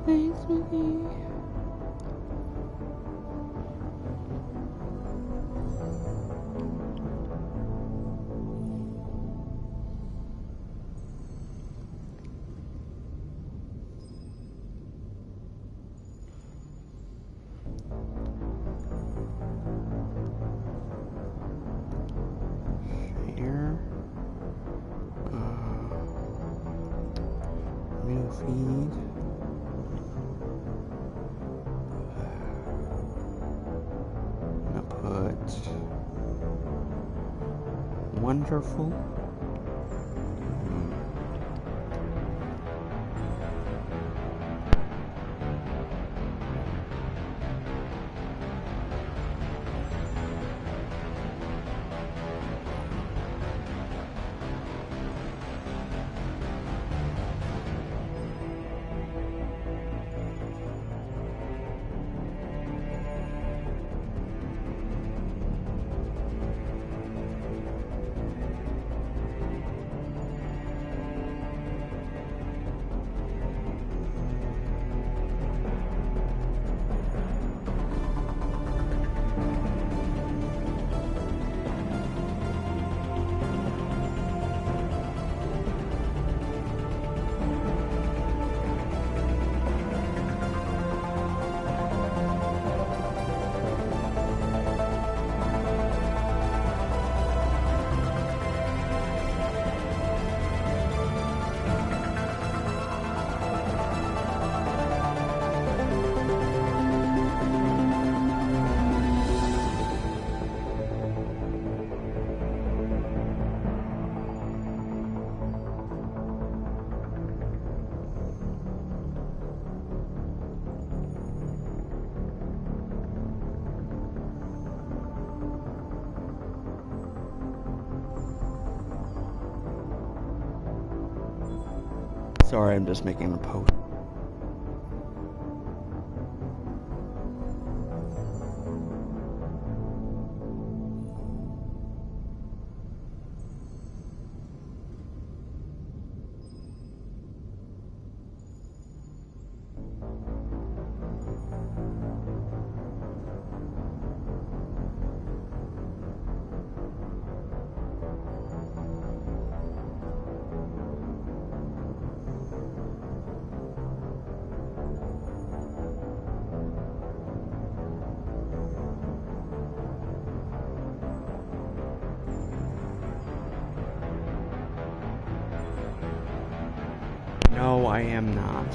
Hey, sweetie. Share. New feed. I'm gonna put wonderful. Sorry, I'm just making a post. No, I am not.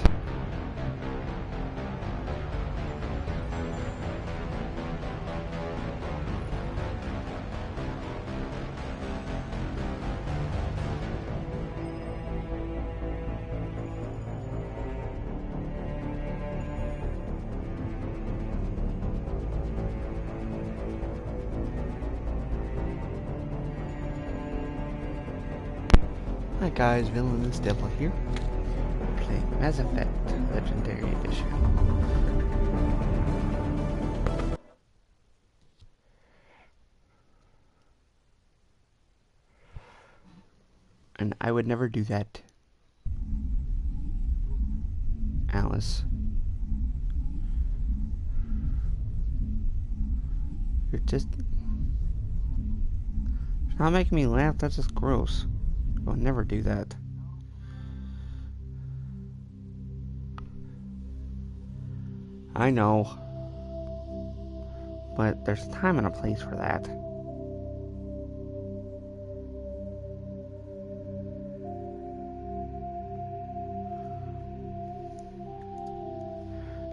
Hi guys, Villainous Devil here. Playing Mass Effect Legendary Edition. And I would never do that, Alice. You're just... You're not making me laugh, that's just gross. I would never do that. I know. But there's a time and a place for that.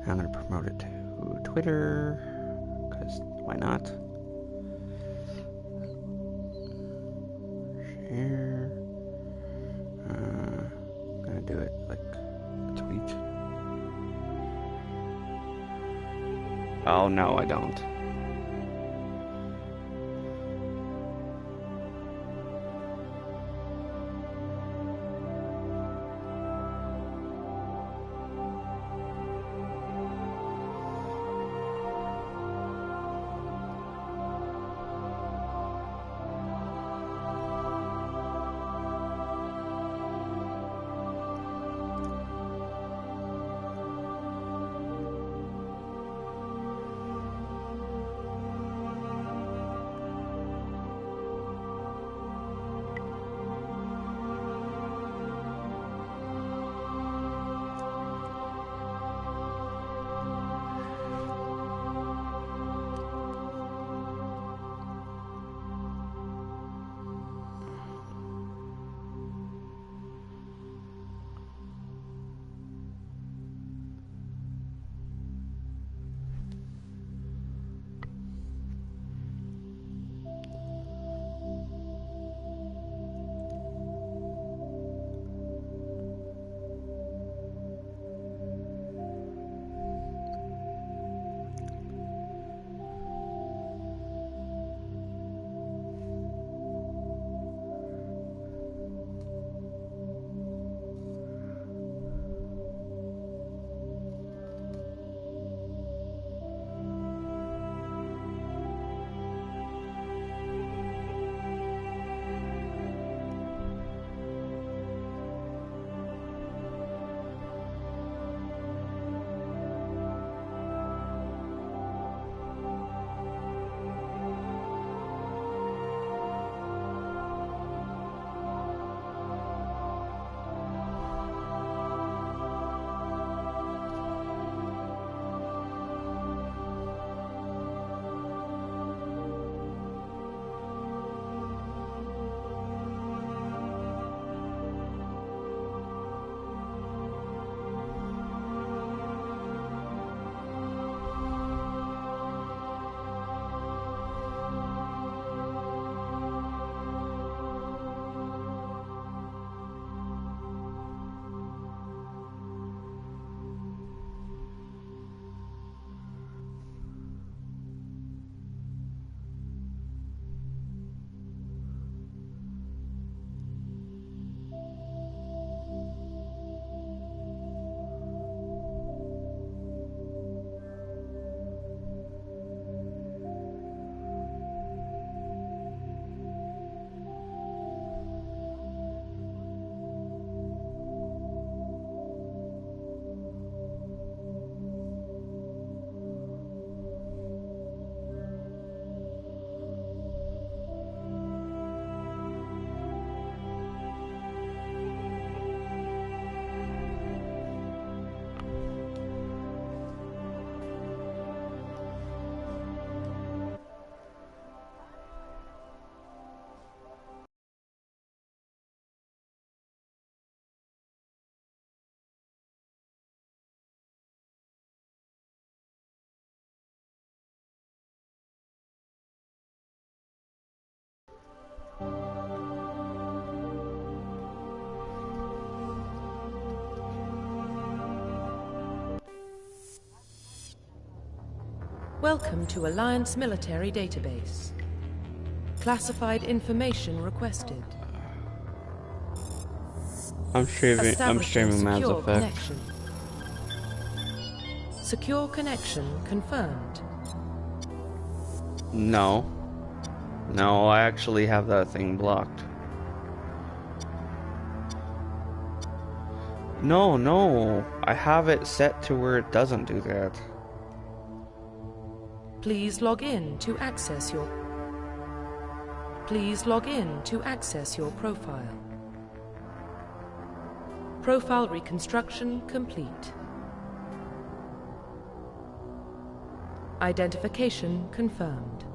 I'm gonna promote it to Twitter, because why not? Share. I'm gonna do it like a tweet. Oh no, I don't. Welcome to Alliance Military Database. Classified information requested. I'm streaming Mass secure Effect. connection. Secure connection confirmed. No. No, I actually have that thing blocked. No. I have it set to where it doesn't do that. Please log in to access your profile. Profile reconstruction complete. Identification confirmed.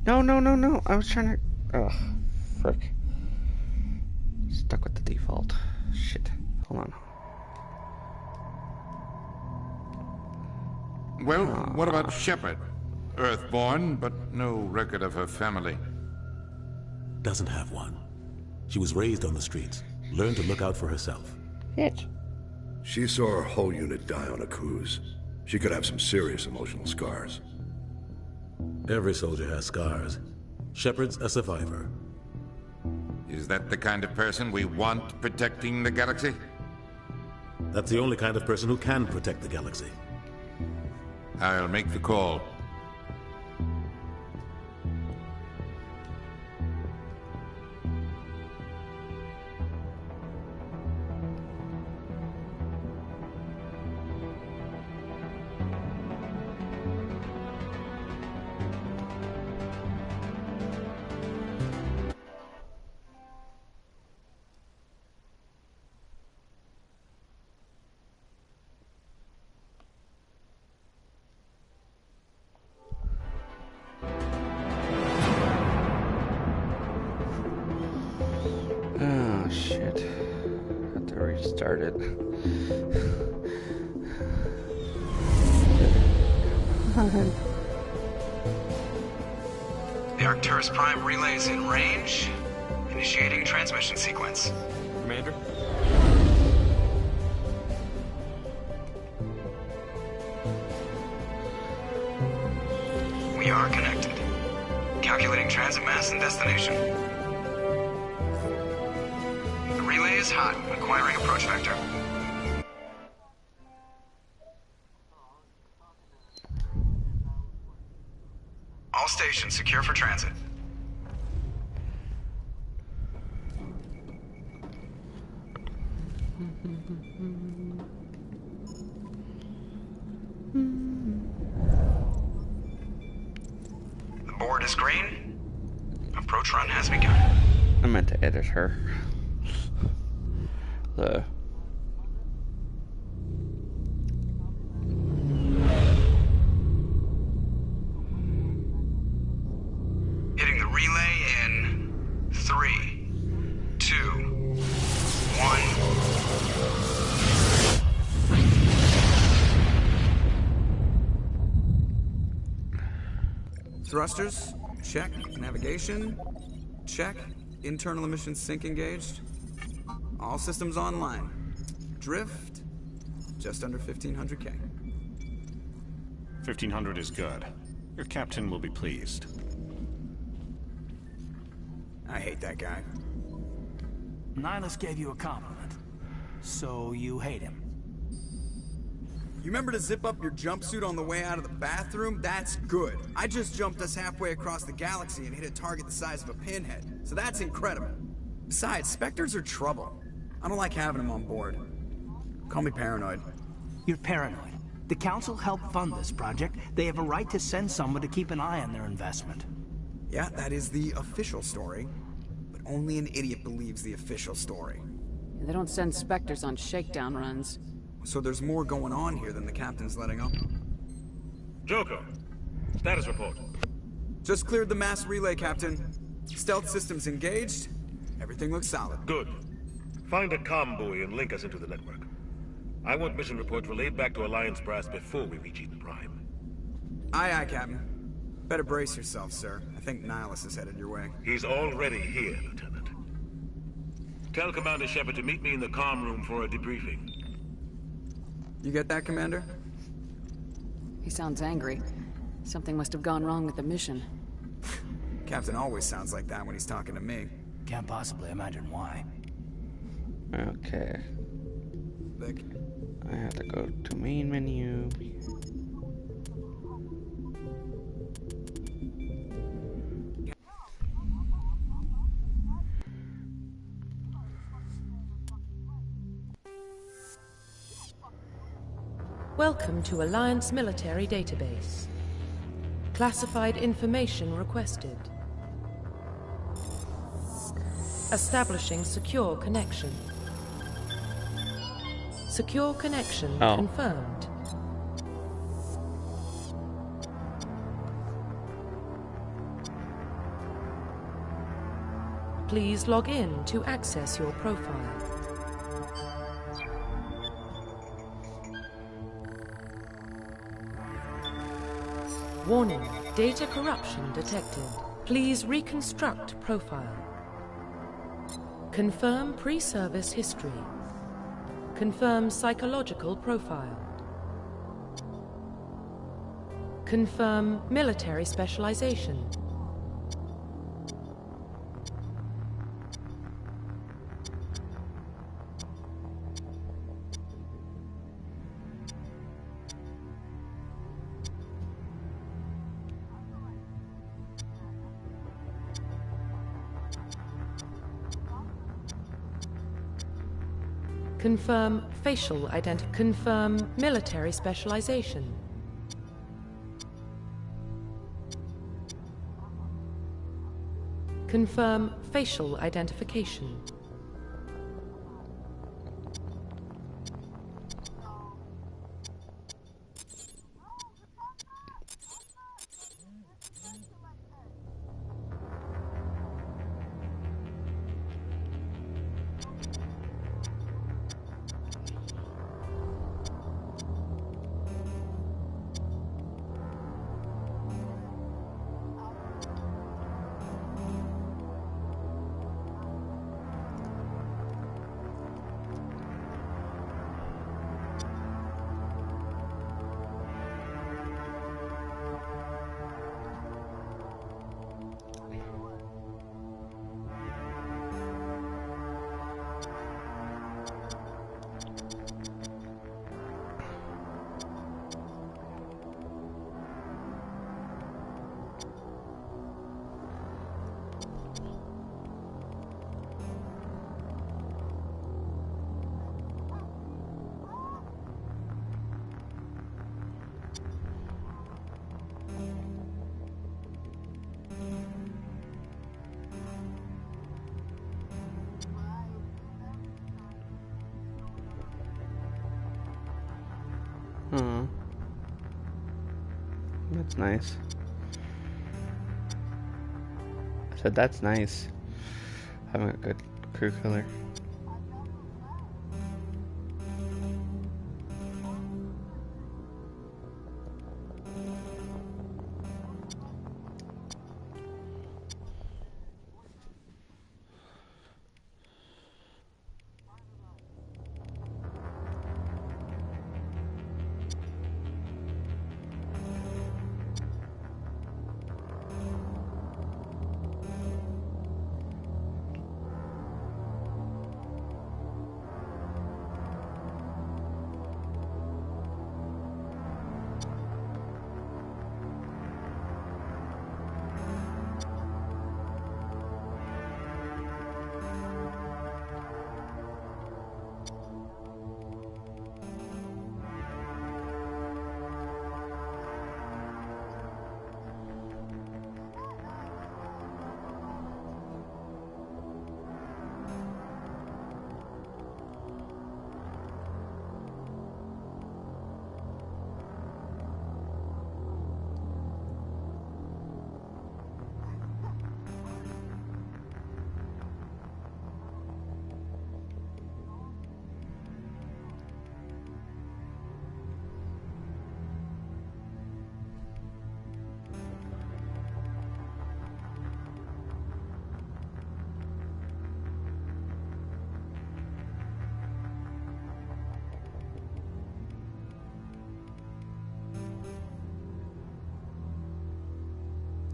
No. I was trying to... Ugh. Frick. Stuck with the default. Shit. Hold on. Well, what about Shepard? Earthborn, but no record of her family. Doesn't have one. She was raised on the streets. Learned to look out for herself. Shit. She saw her whole unit die on a cruise. She could have some serious emotional scars. Every soldier has scars. Shepard's a survivor. Is that the kind of person we want protecting the galaxy? That's the only kind of person who can protect the galaxy. I'll make the call. Oh, shit. Have to restart it. The Arcturus Prime relay is in range. Initiating transmission sequence. Commander? We are connected. Calculating transit mass and destination. The relay is hot, acquiring approach vector. All stations secure for transit. The board is green. Approach run has begun. I meant to edit her. The... Hitting the relay in 3, 2, 1. Thrusters, check. Navigation, check. Internal emission sync engaged. All systems online. Drift, just under 1500K. 1500 is good. Your captain will be pleased. I hate that guy. Nihilus gave you a compliment. So you hate him. You remember to zip up your jumpsuit on the way out of the bathroom? That's good. I just jumped us halfway across the galaxy and hit a target the size of a pinhead. So that's incredible. Besides, Spectres are trouble. I don't like having them on board. Call me paranoid. You're paranoid. The Council helped fund this project. They have a right to send someone to keep an eye on their investment. Yeah, that is the official story. But only an idiot believes the official story. They don't send Spectres on shakedown runs. So there's more going on here than the captain's letting up. Joker, status report. Just cleared the mass relay, Captain. Stealth systems engaged. Everything looks solid. Good. Find a comm buoy and link us into the network. I want mission reports relayed back to Alliance Brass before we reach Eden Prime. Aye, Captain. Better brace yourself, sir. I think Nihilus is headed your way. He's already here, Lieutenant. Tell Commander Shepard to meet me in the comm room for a debriefing. You get that, Commander? He sounds angry. Something must have gone wrong with the mission. Captain always sounds like that when he's talking to me. Can't possibly imagine why. Okay. Vic. I have to go to main menu. Welcome to Alliance Military Database. Classified information requested. Establishing secure connection. Secure connection confirmed. Please log in to access your profile. Warning, data corruption detected. Please reconstruct profile. Confirm pre-service history. Confirm psychological profile. Confirm military specialization. Confirm facial identity. Confirm military specialization. Confirm facial identification. That's nice. I said that's nice. Having a good crew color.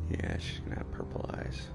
Yeah, she's gonna have purple eyes.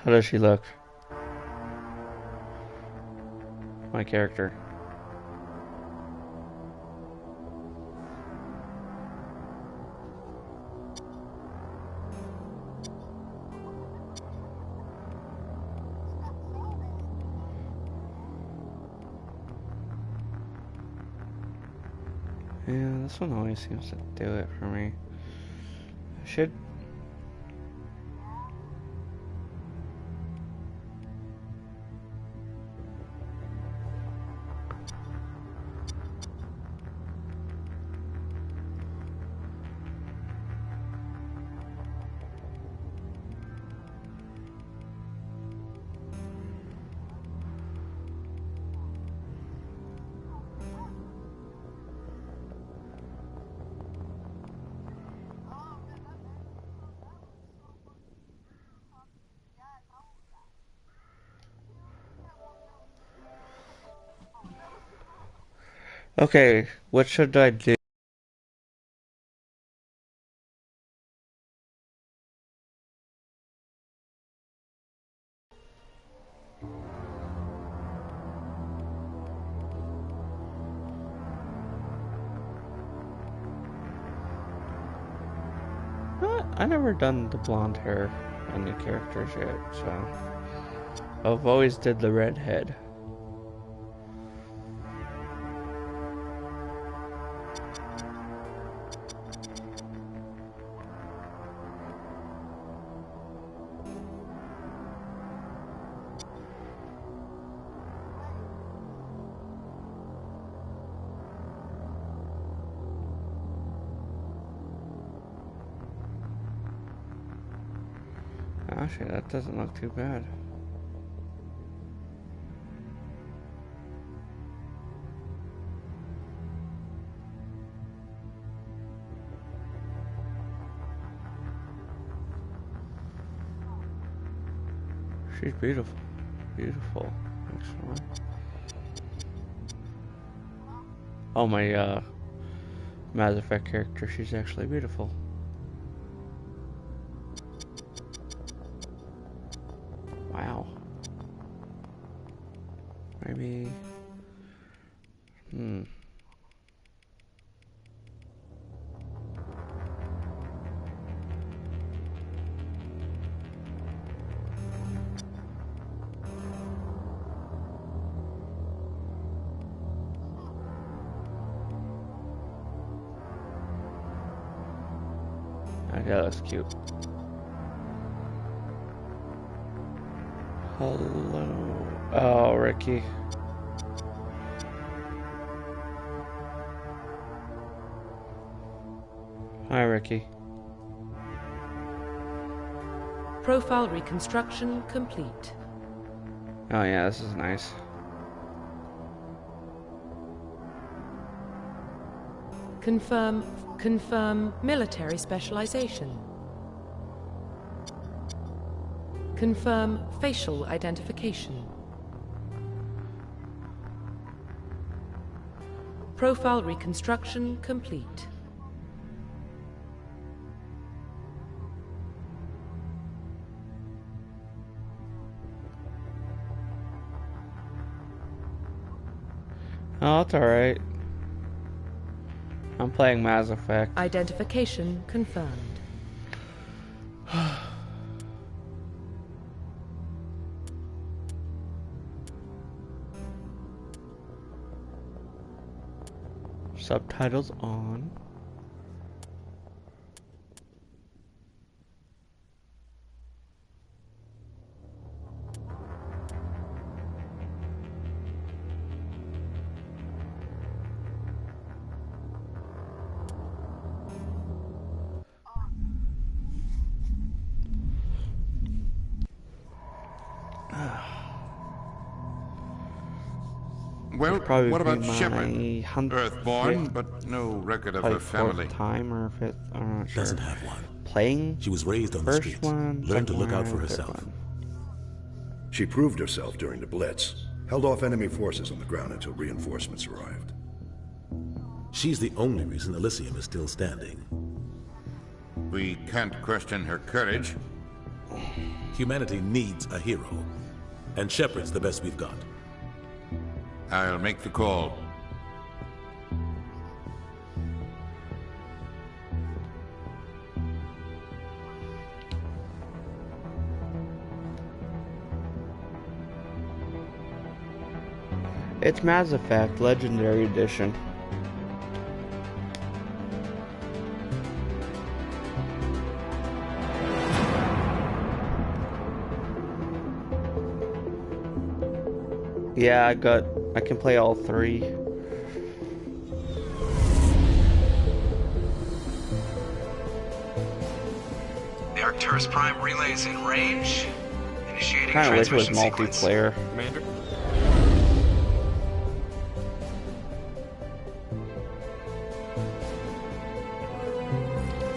How does she look? My character. Yeah, this one always seems to do it for me. I should... Okay, what should I do? I never done the blonde hair on the characters yet, so I've always did the redhead. Actually, that doesn't look too bad. She's beautiful. Beautiful. Excellent. Oh, my Mass Effect character, she's actually beautiful. Wow. Maybe... Okay, that's cute. Hello. Oh, Ricky. Hi, Ricky. Profile reconstruction complete. Oh yeah, this is nice. Confirm military specialization. Confirm facial identification. Profile reconstruction complete. Oh, it's alright. I'm playing Mass Effect. Identification confirmed. Subtitles on. Well, what about Shepard? Earthborn, fifth, but no record of like her family. Time or fifth, I'm not sure. Doesn't have one. Playing. She was raised on the first streets. one, Learned to look second out for one, third herself. one. She proved herself during the Blitz, held off enemy forces on the ground until reinforcements arrived. She's the only reason Elysium is still standing. We can't question her courage. Humanity needs a hero, and Shepard's the best we've got. I'll make the call. It's Mass Effect Legendary Edition. Yeah, I can play all three. The Arcturus Prime relay is in range. Initiating Kinda wish it was transmission sequence. multiplayer. Commander?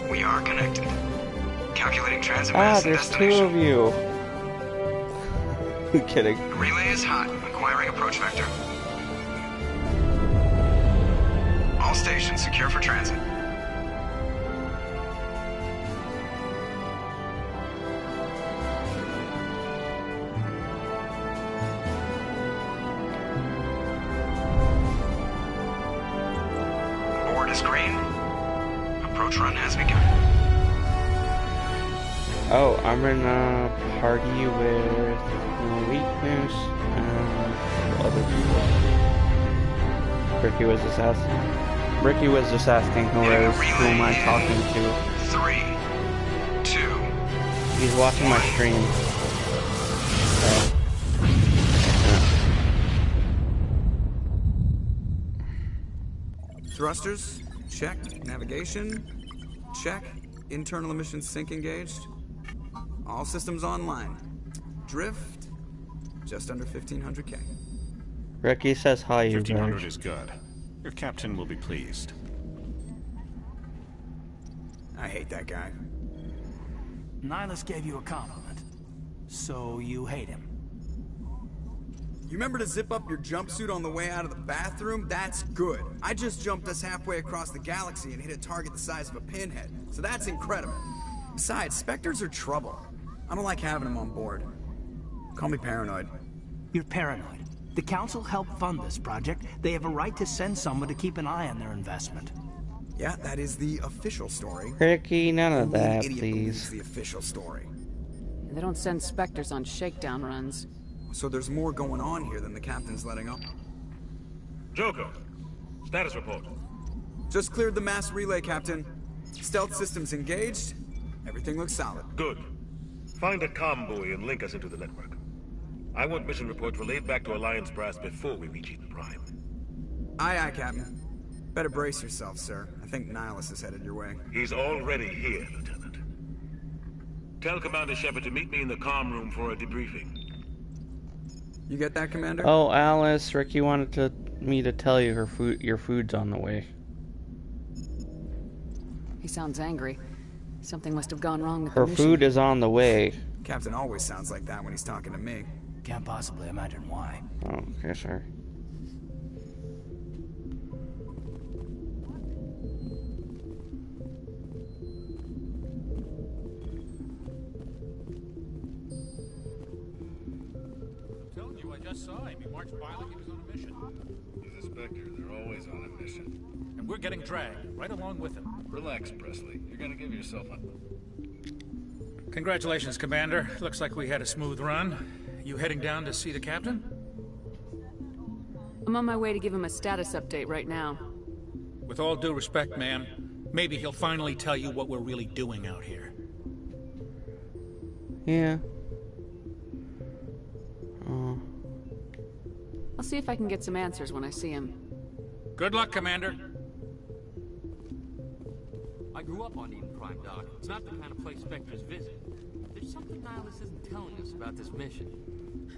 We are connected. Calculating transit mass and There's two destination. of you. Kidding. Relay is hot. Acquiring approach vector. All stations secure for transit. The board is green. Approach run has begun. Oh, I'm in a party with Weakness and other people. Ricky was just asking who am I talking to. 3, 2. He's watching my stream. Thrusters, check. Navigation, check. Internal emissions sync engaged. All systems online. Drift, just under 1500K. Ricky says hi, you 1500 guys. is good. Your captain will be pleased. I hate that guy. Nihilus gave you a compliment. So you hate him. You remember to zip up your jumpsuit on the way out of the bathroom? That's good. I just jumped us halfway across the galaxy and hit a target the size of a pinhead. So that's incredible. Besides, Spectres are trouble. I don't like having them on board. Call me paranoid. You're paranoid. The Council helped fund this project. They have a right to send someone to keep an eye on their investment. Yeah, that is the official story. Ricky, none of Only an that, idiot please. believes the official story. They don't send Spectres on shakedown runs. So there's more going on here than the captain's letting up. Joko, status report. Just cleared the mass relay, Captain. Stealth systems engaged. Everything looks solid. Good. Find a comm buoy and link us into the network. I want mission reports relayed back to Alliance Brass before we reach Eden Prime. Aye, aye, Captain. Better brace yourself, sir. I think Nihilus is headed your way. He's already here, Lieutenant. Tell Commander Shepard to meet me in the comm room for a debriefing. You get that, Commander? Oh, Alice, Ricky wanted me to tell you your food's on the way. He sounds angry. Something must have gone wrong with Her the mission. food is on the way. Captain always sounds like that when he's talking to me. Can't possibly imagine why. Oh, okay, sir. Telling you, I just saw him. He marched by like he was on a mission. He's a Spectre. They're always on a mission. And we're getting dragged right along with him. Relax, Presley. You're gonna give yourself a... Congratulations, Commander. Looks like we had a smooth run. You heading down to see the captain? I'm on my way to give him a status update right now. With all due respect, ma'am, maybe he'll finally tell you what we're really doing out here. Yeah. I'll see if I can get some answers when I see him. Good luck, Commander. I grew up on Eden Prime, Doc. It's not the kind of place Spectres visit. There's something Nihilus isn't telling us about this mission.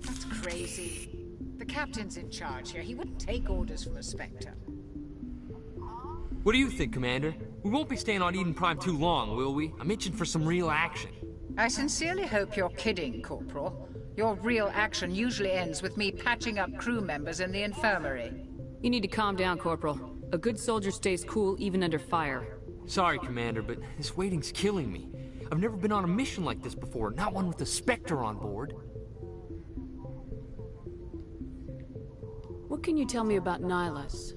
That's crazy. The captain's in charge here. He wouldn't take orders from a Spectre. What do you think, Commander? We won't be staying on Eden Prime too long, will we? I'm itching for some real action. I sincerely hope you're kidding, Corporal. Your real action usually ends with me patching up crew members in the infirmary. You need to calm down, Corporal. A good soldier stays cool even under fire. Sorry, Commander, but this waiting's killing me. I've never been on a mission like this before, not one with a Spectre on board. What can you tell me about Nihilus?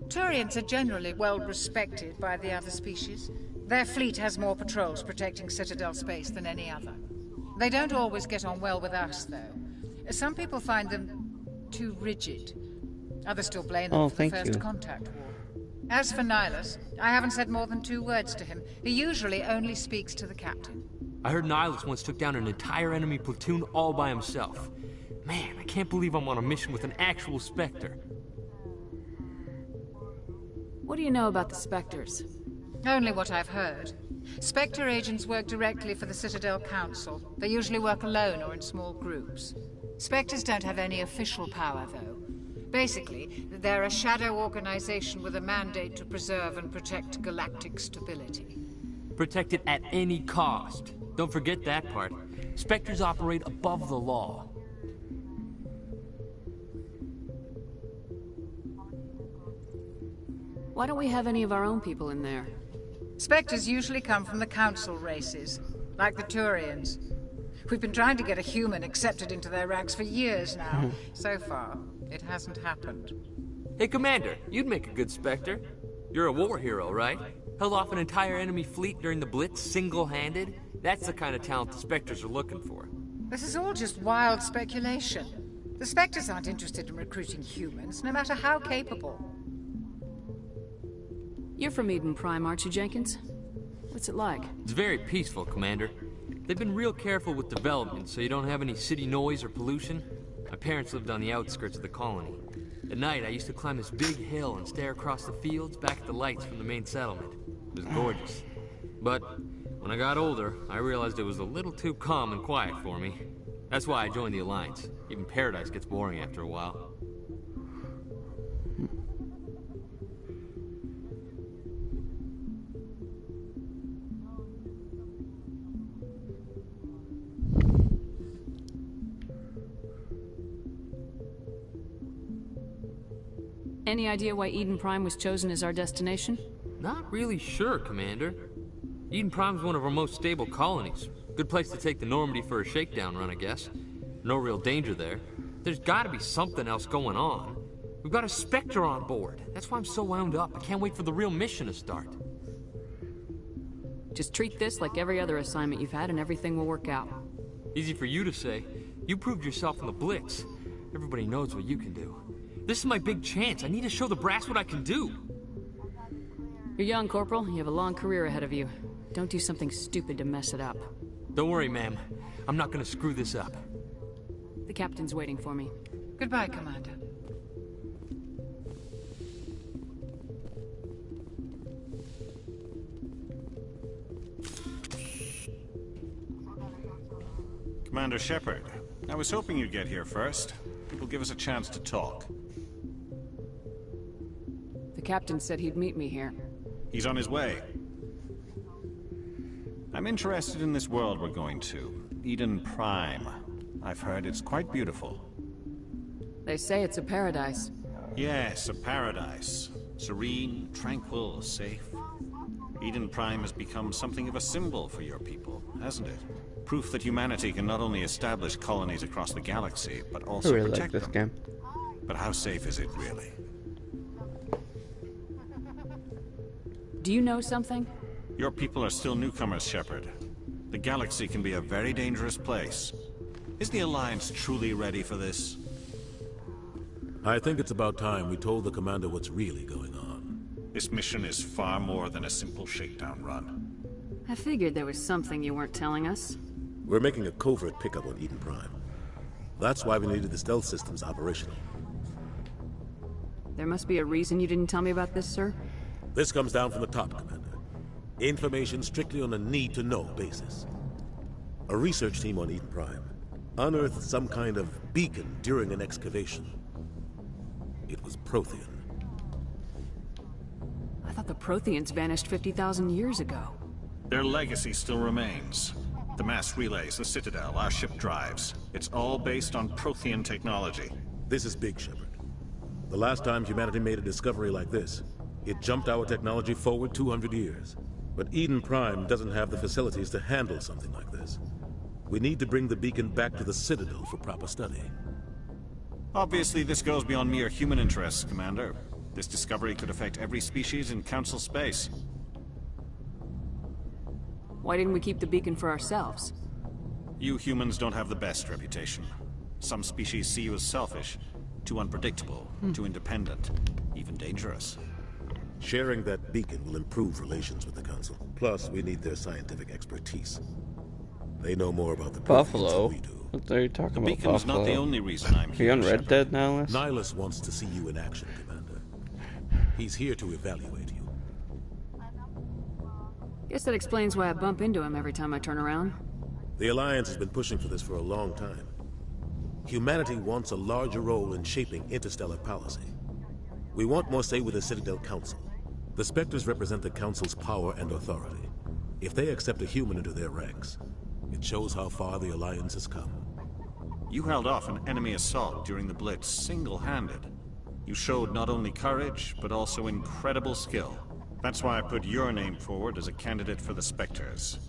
Turians are generally well respected by the other species. Their fleet has more patrols protecting Citadel space than any other. They don't always get on well with us, though. Some people find them too rigid. Others still blame them for the First Contact War. As for Nihilus, I haven't said more than 2 words to him. He usually only speaks to the captain. I heard Nihilus once took down an entire enemy platoon all by himself. Man, I can't believe I'm on a mission with an actual Spectre. What do you know about the Spectres? Only what I've heard. Spectre agents work directly for the Citadel Council. They usually work alone or in small groups. Spectres don't have any official power, though. Basically, they're a shadow organization with a mandate to preserve and protect galactic stability. Protect it at any cost. Don't forget that part. Spectres operate above the law. Why don't we have any of our own people in there? Spectres usually come from the council races, like the Turians. We've been trying to get a human accepted into their ranks for years now. So far, it hasn't happened. Hey, Commander, you'd make a good Spectre. You're a war hero, right? Held off an entire enemy fleet during the Blitz single-handed? That's the kind of talent the Spectres are looking for. This is all just wild speculation. The Spectres aren't interested in recruiting humans, no matter how capable. You're from Eden Prime, aren't you, Jenkins? What's it like? It's very peaceful, Commander. They've been real careful with development, so you don't have any city noise or pollution. My parents lived on the outskirts of the colony. At night, I used to climb this big hill and stare across the fields back at the lights from the main settlement. It was gorgeous. But when I got older, I realized it was a little too calm and quiet for me. That's why I joined the Alliance. Even Paradise gets boring after a while. Any idea why Eden Prime was chosen as our destination? Not really sure, Commander. Eden Prime's one of our most stable colonies. Good place to take the Normandy for a shakedown run, I guess. No real danger there. There's gotta be something else going on. We've got a Spectre on board. That's why I'm so wound up. I can't wait for the real mission to start. Just treat this like every other assignment you've had and everything will work out. Easy for you to say. You proved yourself in the Blitz. Everybody knows what you can do. This is my big chance. I need to show the brass what I can do. You're young, Corporal. You have a long career ahead of you. Don't do something stupid to mess it up. Don't worry, ma'am. I'm not gonna screw this up. The captain's waiting for me. Goodbye, Commander. Commander Shepard, I was hoping you'd get here first. It will give us a chance to talk. The captain said he'd meet me here. He's on his way. I'm interested in this world we're going to. Eden Prime. I've heard it's quite beautiful. They say it's a paradise. Yes, a paradise. Serene, tranquil, safe. Eden Prime has become something of a symbol for your people, hasn't it? Proof that humanity can not only establish colonies across the galaxy, but also I really protect like this them. game. But how safe is it really? Do you know something? Your people are still newcomers, Shepard. The galaxy can be a very dangerous place. Is the Alliance truly ready for this? I think it's about time we told the commander what's really going on. This mission is far more than a simple shakedown run. I figured there was something you weren't telling us. We're making a covert pickup on Eden Prime. That's why we needed the stealth systems operational. There must be a reason you didn't tell me about this, sir? This comes down from the top, Commander. Information strictly on a need-to-know basis. A research team on Eden Prime unearthed some kind of beacon during an excavation. It was Prothean. I thought the Protheans vanished 50,000 years ago. Their legacy still remains. The mass relays, the Citadel, our ship drives. It's all based on Prothean technology. This is big, Shepard. The last time humanity made a discovery like this, it jumped our technology forward 200 years. But Eden Prime doesn't have the facilities to handle something like this. We need to bring the beacon back to the Citadel for proper study. Obviously, this goes beyond mere human interests, Commander. This discovery could affect every species in Council space. Why didn't we keep the beacon for ourselves? You humans don't have the best reputation. Some species see you as selfish, too unpredictable, too independent, even dangerous. Sharing that beacon will improve relations with the Council. Plus, we need their scientific expertise. They know more about the Buffalo. than we do. What are you talking about, Beacon's Buffalo? not the only reason I'm Are here, you on Red Shepard. Dead now, Liz? Nihilus wants to see you in action, Commander. He's here to evaluate you. Guess that explains why I bump into him every time I turn around. The Alliance has been pushing for this for a long time. Humanity wants a larger role in shaping interstellar policy. We want more say with the Citadel Council. The Spectres represent the Council's power and authority. If they accept a human into their ranks, it shows how far the Alliance has come. You held off an enemy assault during the Blitz single-handed. You showed not only courage, but also incredible skill. That's why I put your name forward as a candidate for the Spectres.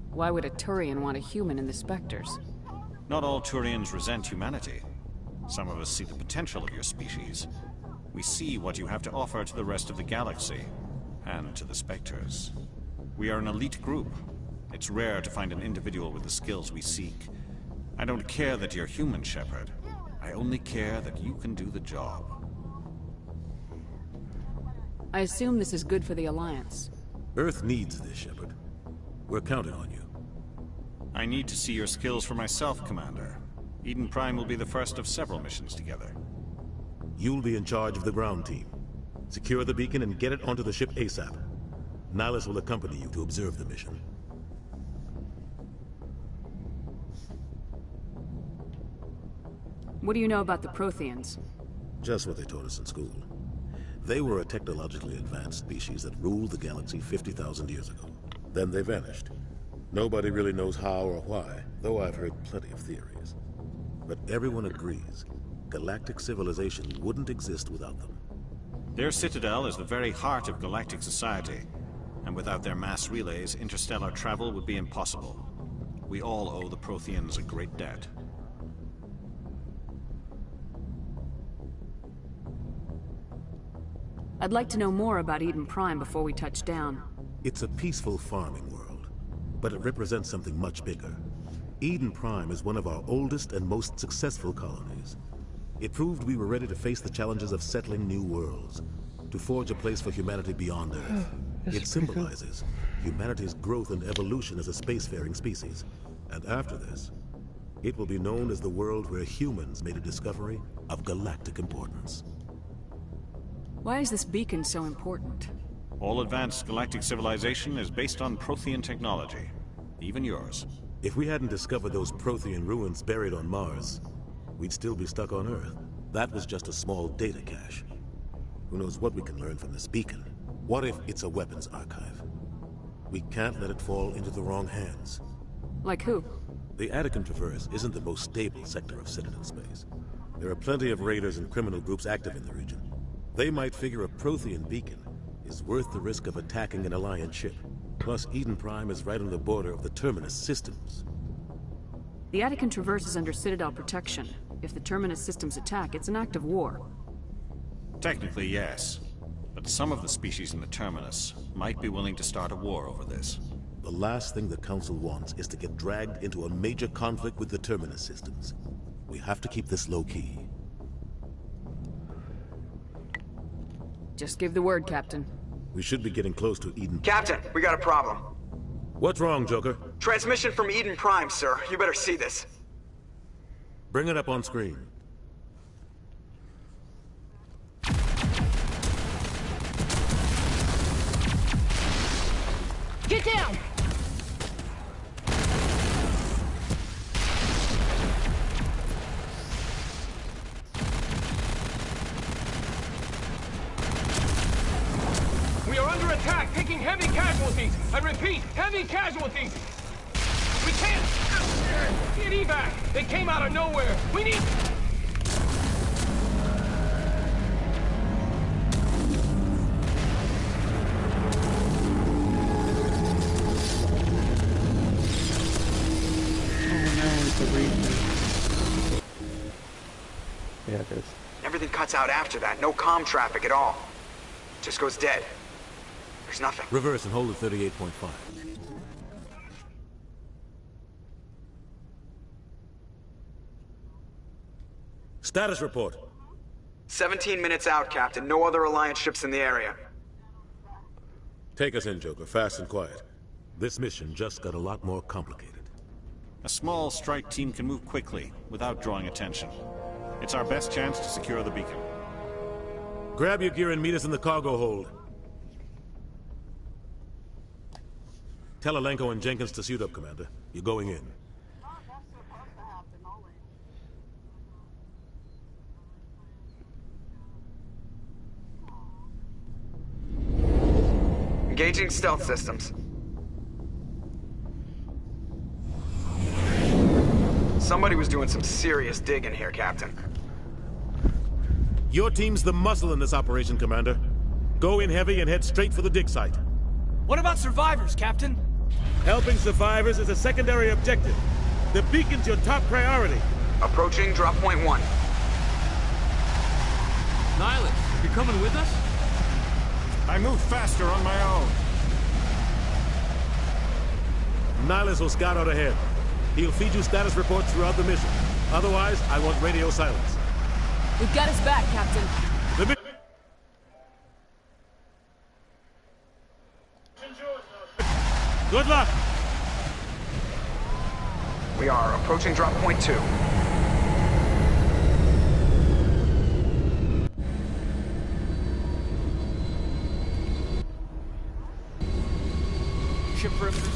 Why would a Turian want a human in the Spectres? Not all Turians resent humanity. Some of us see the potential of your species. We see what you have to offer to the rest of the galaxy, and to the Spectres. We are an elite group. It's rare to find an individual with the skills we seek. I don't care that you're human, Shepard. I only care that you can do the job. I assume this is good for the Alliance. Earth needs this, Shepard. We're counting on you. I need to see your skills for myself, Commander. Eden Prime will be the first of several missions together. You'll be in charge of the ground team. Secure the beacon and get it onto the ship ASAP. Nihlus will accompany you to observe the mission. What do you know about the Protheans? Just what they taught us in school. They were a technologically advanced species that ruled the galaxy 50,000 years ago. Then they vanished. Nobody really knows how or why, though I've heard plenty of theories. But everyone agrees, galactic civilization wouldn't exist without them. Their citadel is the very heart of galactic society, and without their mass relays, interstellar travel would be impossible. We all owe the Protheans a great debt. I'd like to know more about Eden Prime before we touch down. It's a peaceful farming world, but it represents something much bigger. Eden Prime is one of our oldest and most successful colonies. It proved we were ready to face the challenges of settling new worlds, to forge a place for humanity beyond Earth. It symbolizes humanity's growth and evolution as a spacefaring species. And after this, it will be known as the world where humans made a discovery of galactic importance. Why is this beacon so important? All advanced galactic civilization is based on Prothean technology, even yours. If we hadn't discovered those Prothean ruins buried on Mars, we'd still be stuck on Earth. That was just a small data cache. Who knows what we can learn from this beacon? What if it's a weapons archive? We can't let it fall into the wrong hands. Like who? The Attican Traverse isn't the most stable sector of Citadel space. There are plenty of raiders and criminal groups active in the region. They might figure a Prothean beacon is worth the risk of attacking an Alliance ship. Plus, Eden Prime is right on the border of the Terminus systems. The Attican Traverse is under Citadel protection. If the Terminus systems attack, it's an act of war. Technically, yes. But some of the species in the Terminus might be willing to start a war over this. The last thing the Council wants is to get dragged into a major conflict with the Terminus systems. We have to keep this low-key. Just give the word, Captain. We should be getting close to Eden. Captain, we got a problem. What's wrong, Joker? Transmission from Eden Prime, sir. You better see this. Bring it up on screen. Get down! We are under attack, taking heavy casualties. I repeat, heavy casualties. We can't get evac. They came out of nowhere. We need... Yeah, it is. Everything cuts out after that. No comm traffic at all. Just goes dead. There's nothing. Reverse and hold at 38.5. Status report. 17 minutes out, Captain. No other Alliance ships in the area. Take us in, Joker, fast and quiet. This mission just got a lot more complicated. A small strike team can move quickly, without drawing attention. It's our best chance to secure the beacon. Grab your gear and meet us in the cargo hold. Tell Alenko and Jenkins to suit up, Commander. You're going in. Engaging stealth systems. Somebody was doing some serious digging here, Captain. Your team's the muscle in this operation, Commander. Go in heavy and head straight for the dig site. What about survivors, Captain? Helping survivors is a secondary objective. The beacon's your top priority. Approaching drop point 1. Nihilus, you coming with us? I move faster on my own. Nihilus will scout out ahead. He'll feed you status reports throughout the mission. Otherwise, I want radio silence. We've got his back, Captain. Good luck! We are approaching drop point 2. Ship perimeter.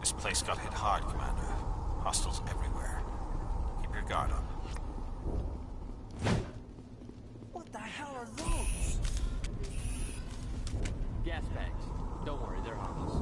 This place got hit hard, Commander. Hostiles everywhere. Keep your guard up. What the hell are those? Gas bags. Don't worry, they're harmless.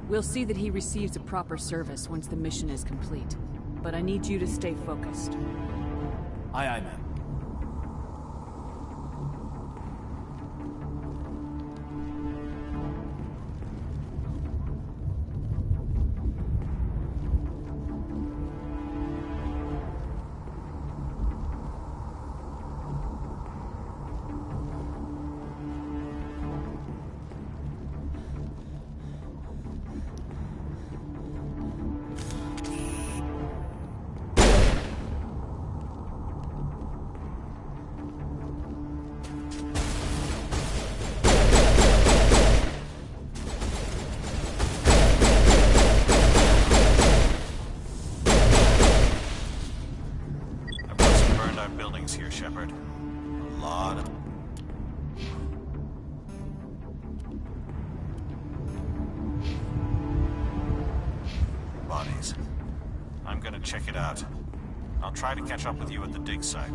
We'll see that he receives a proper service once the mission is complete. But I need you to stay focused. Aye, aye, ma'am. Buildings here, Shepard. A lot of... bodies. I'm gonna check it out. I'll try to catch up with you at the dig site.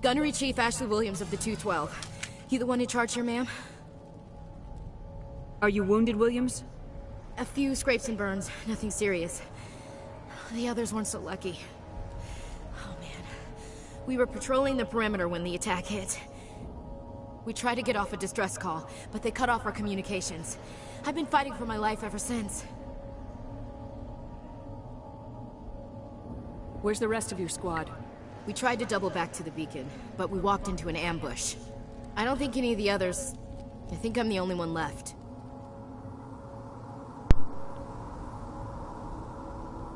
Gunnery Chief Ashley Williams of the 212. You the one in charge here, ma'am? Are you wounded, Williams? A few scrapes and burns, nothing serious. The others weren't so lucky. Oh man. We were patrolling the perimeter when the attack hit. We tried to get off a distress call, but they cut off our communications. I've been fighting for my life ever since. Where's the rest of your squad? We tried to double back to the beacon, but we walked into an ambush. I don't think any of the others... I think I'm the only one left.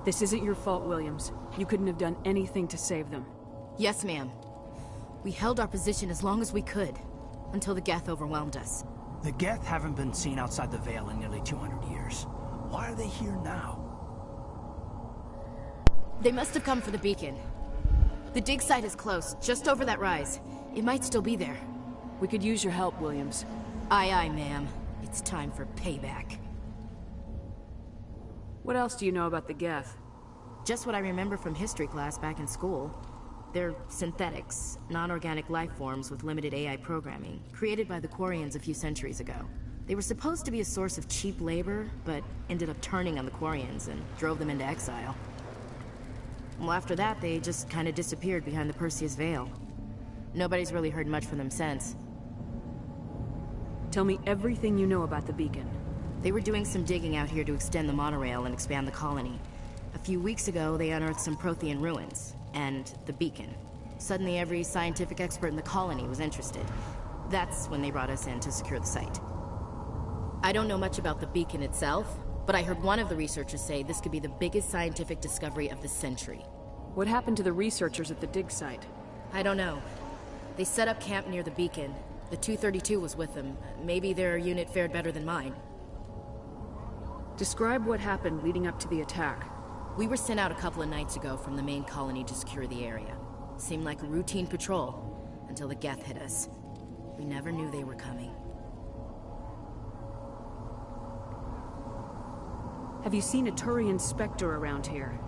This isn't your fault, Williams. You couldn't have done anything to save them. Yes, ma'am. We held our position as long as we could, until the Geth overwhelmed us. The Geth haven't been seen outside the Veil in nearly 200 years. Why are they here now? They must have come for the beacon. The dig site is close, just over that rise. It might still be there. We could use your help, Williams. Aye, aye, ma'am. It's time for payback. What else do you know about the Geth? Just what I remember from history class back in school. They're synthetics, non-organic life forms with limited AI programming, created by the Quarians a few centuries ago. They were supposed to be a source of cheap labor, but ended up turning on the Quarians and drove them into exile. Well, after that, they just kind of disappeared behind the Perseus Veil. Nobody's really heard much from them since. Tell me everything you know about the beacon. They were doing some digging out here to extend the monorail and expand the colony. A few weeks ago, they unearthed some Prothean ruins, and the beacon. Suddenly, every scientific expert in the colony was interested. That's when they brought us in to secure the site. I don't know much about the beacon itself, but I heard one of the researchers say this could be the biggest scientific discovery of the century. What happened to the researchers at the dig site? I don't know. They set up camp near the beacon. The 232 was with them. Maybe their unit fared better than mine. Describe what happened leading up to the attack. We were sent out a couple of nights ago from the main colony to secure the area. Seemed like a routine patrol, until the Geth hit us. We never knew they were coming. Have you seen a Turian Spectre around here?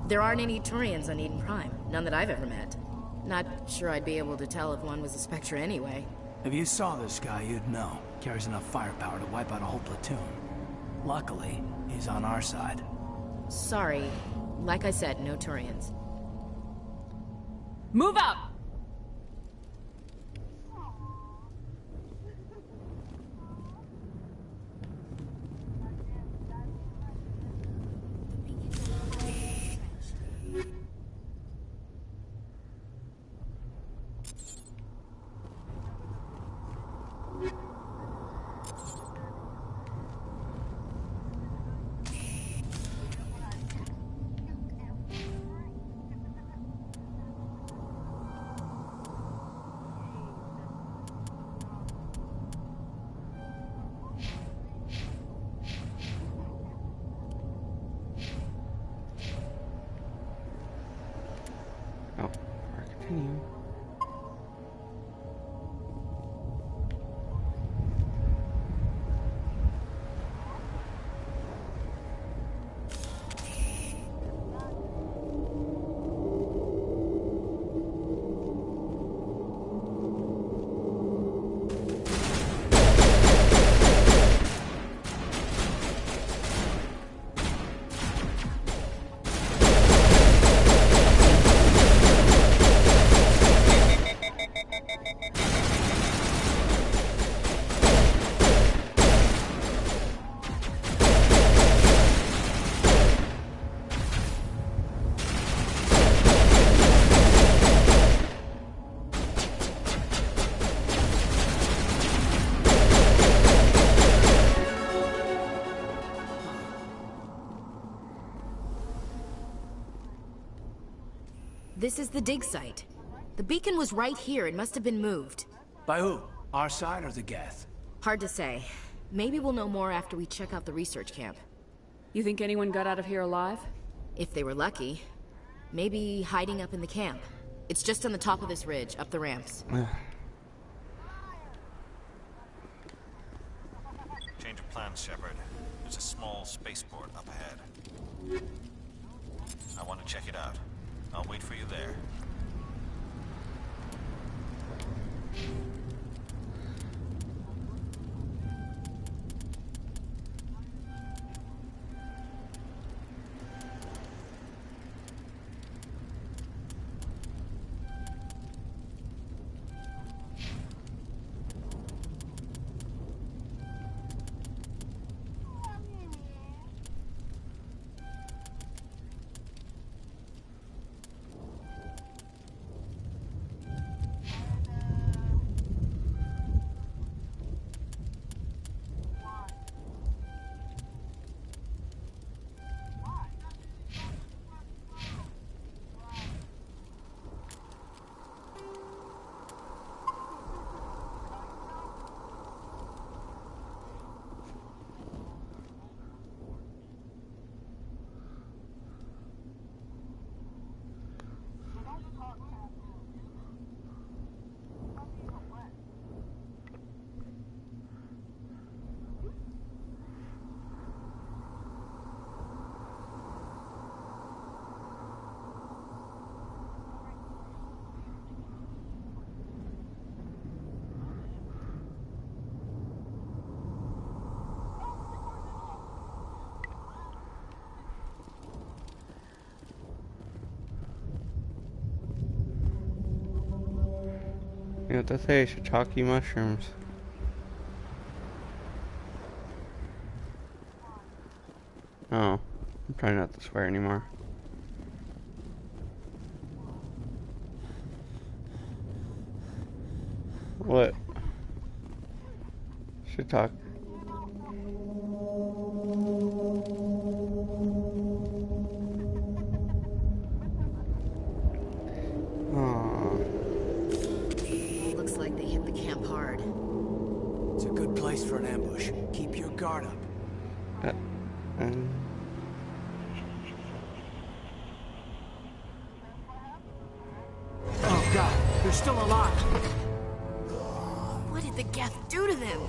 There aren't any Turians on Eden Prime. None that I've ever met. Not sure I'd be able to tell if one was a Spectre anyway. If you saw this guy, you'd know. Carries enough firepower to wipe out a whole platoon. Luckily, he's on our side. Sorry. Like I said, no Turians. Move up! Continue. This is the dig site. The beacon was right here. It must have been moved. By who? Our side or the Geth? Hard to say. Maybe we'll know more after we check out the research camp. You think anyone got out of here alive? If they were lucky. Maybe hiding up in the camp. It's just on the top of this ridge, up the ramps. Change of plans, Shepard. There's a small spaceport up ahead. I want to check it out. I'll wait for you there. You know what they say, shiitake mushrooms. Oh, I'm trying not to swear anymore. What? Should talk. Looks like they hit the camp hard. It's a good place for an ambush. Keep your guard up. Oh god, they're still alive. What did the Geth do to them?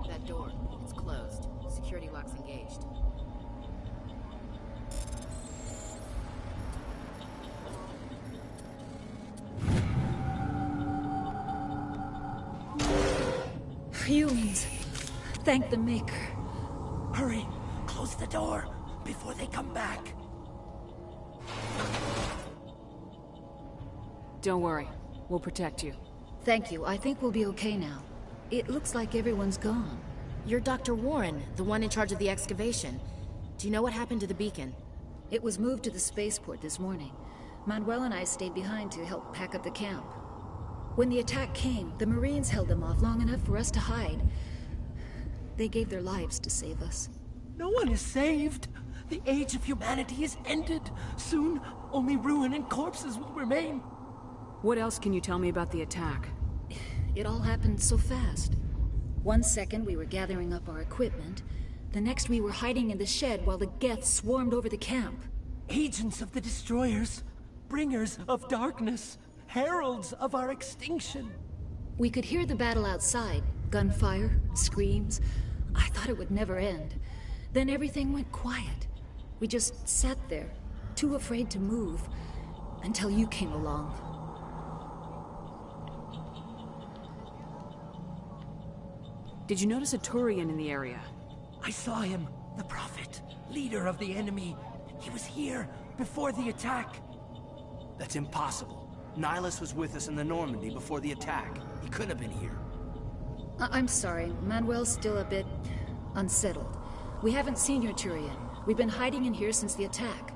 That door, it's closed. Security lock's engaged. Humans. Thank the Maker. Hurry, close the door before they come back. Don't worry. We'll protect you. Thank you. I think we'll be okay now. It looks like everyone's gone. You're Dr. Warren, the one in charge of the excavation. Do you know what happened to the beacon? It was moved to the spaceport this morning. Manuel and I stayed behind to help pack up the camp. When the attack came, the Marines held them off long enough for us to hide. They gave their lives to save us. No one is saved. The age of humanity is ended. Soon, only ruin and corpses will remain. What else can you tell me about the attack? It all happened so fast. One second we were gathering up our equipment. The next we were hiding in the shed while the Geth swarmed over the camp. Agents of the Destroyers. Bringers of darkness. Heralds of our extinction. We could hear the battle outside. Gunfire, screams. I thought it would never end. Then everything went quiet. We just sat there, too afraid to move, until you came along. Did you notice a Turian in the area? I saw him. The Prophet. Leader of the enemy. He was here before the attack. That's impossible. Nihilus was with us in the Normandy before the attack. He couldn't have been here. I'm sorry. Manuel's still a bit unsettled. We haven't seen your Turian. We've been hiding in here since the attack.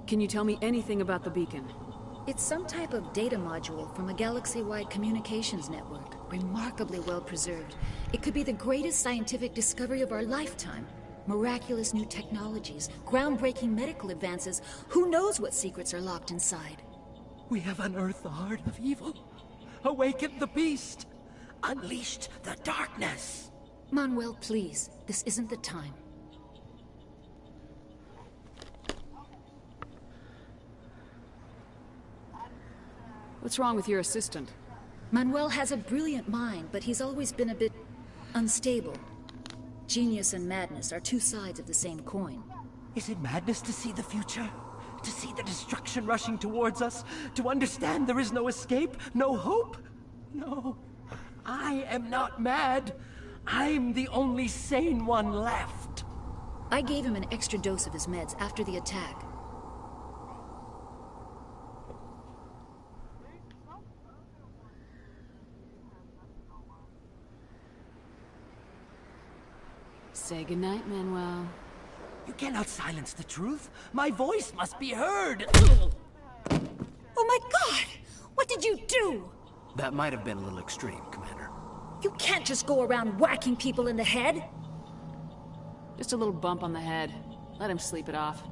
Can you tell me anything about the beacon? It's some type of data module from a galaxy-wide communications network. Remarkably well preserved. It could be the greatest scientific discovery of our lifetime. Miraculous new technologies, groundbreaking medical advances. Who knows what secrets are locked inside? We have unearthed the heart of evil. Awakened the beast. Unleashed the darkness. Manuel, please. This isn't the time. What's wrong with your assistant? Manuel has a brilliant mind, but he's always been a bit unstable. Genius and madness are two sides of the same coin. Is it madness to see the future? To see the destruction rushing towards us? To understand there is no escape? No hope? No. I am not mad. I'm the only sane one left. I gave him an extra dose of his meds after the attack. Say goodnight, Manuel. You cannot silence the truth. My voice must be heard. Oh my God! What did you do? That might have been a little extreme, Commander. You can't just go around whacking people in the head. Just a little bump on the head. Let him sleep it off.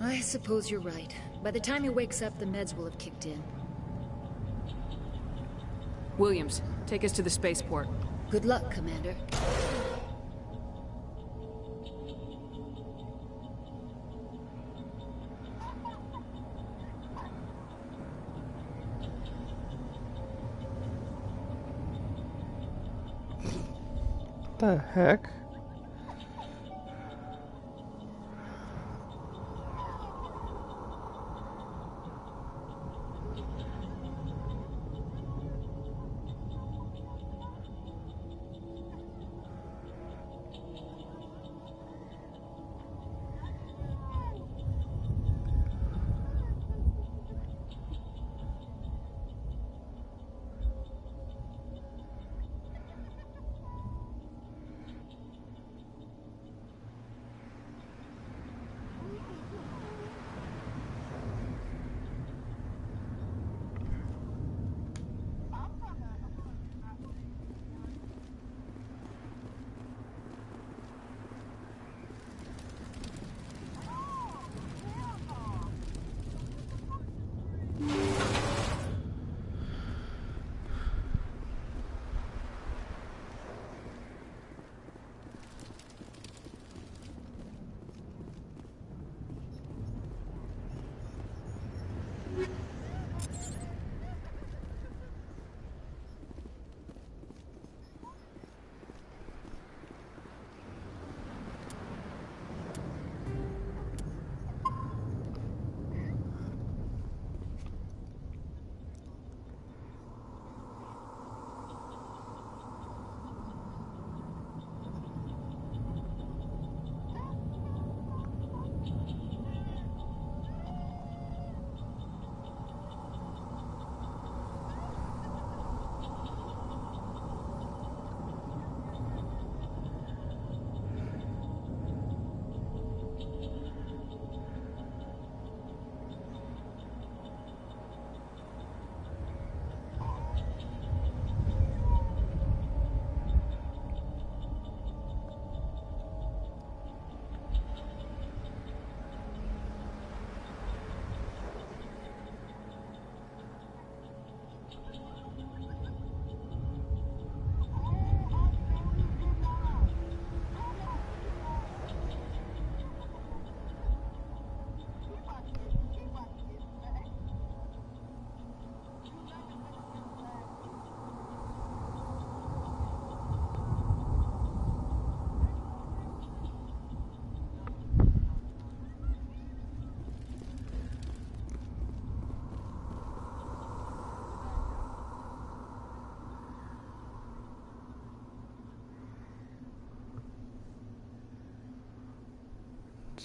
I suppose you're right. By the time he wakes up, the meds will have kicked in. Williams, take us to the spaceport. Good luck, Commander. The heck?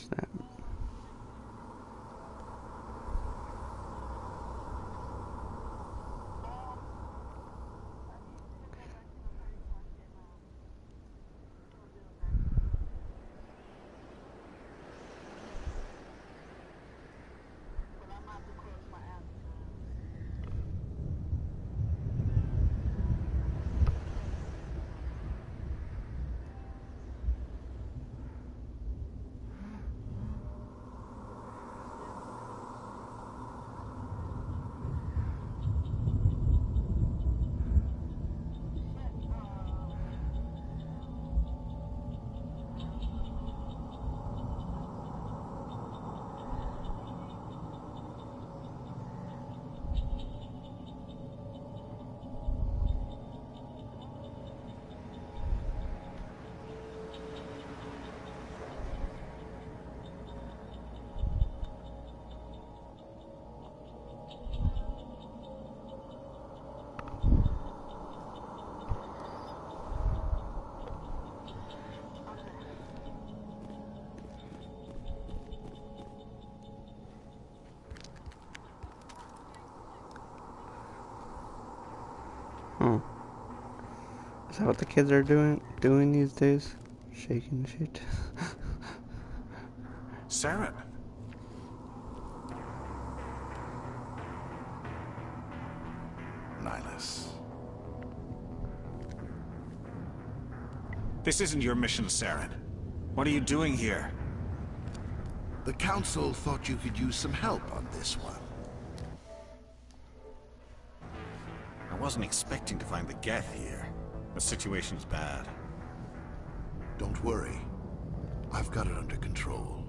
Snap. Is that what the kids are doing these days? Shaking shit. Saren. Nihilus. This isn't your mission, Saren. What are you doing here? The Council thought you could use some help on this one. I wasn't expecting to find the Geth here. The situation's bad. Don't worry. I've got it under control.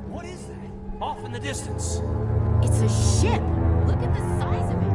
What is that? Off in the distance. It's a ship. Look at the size of it.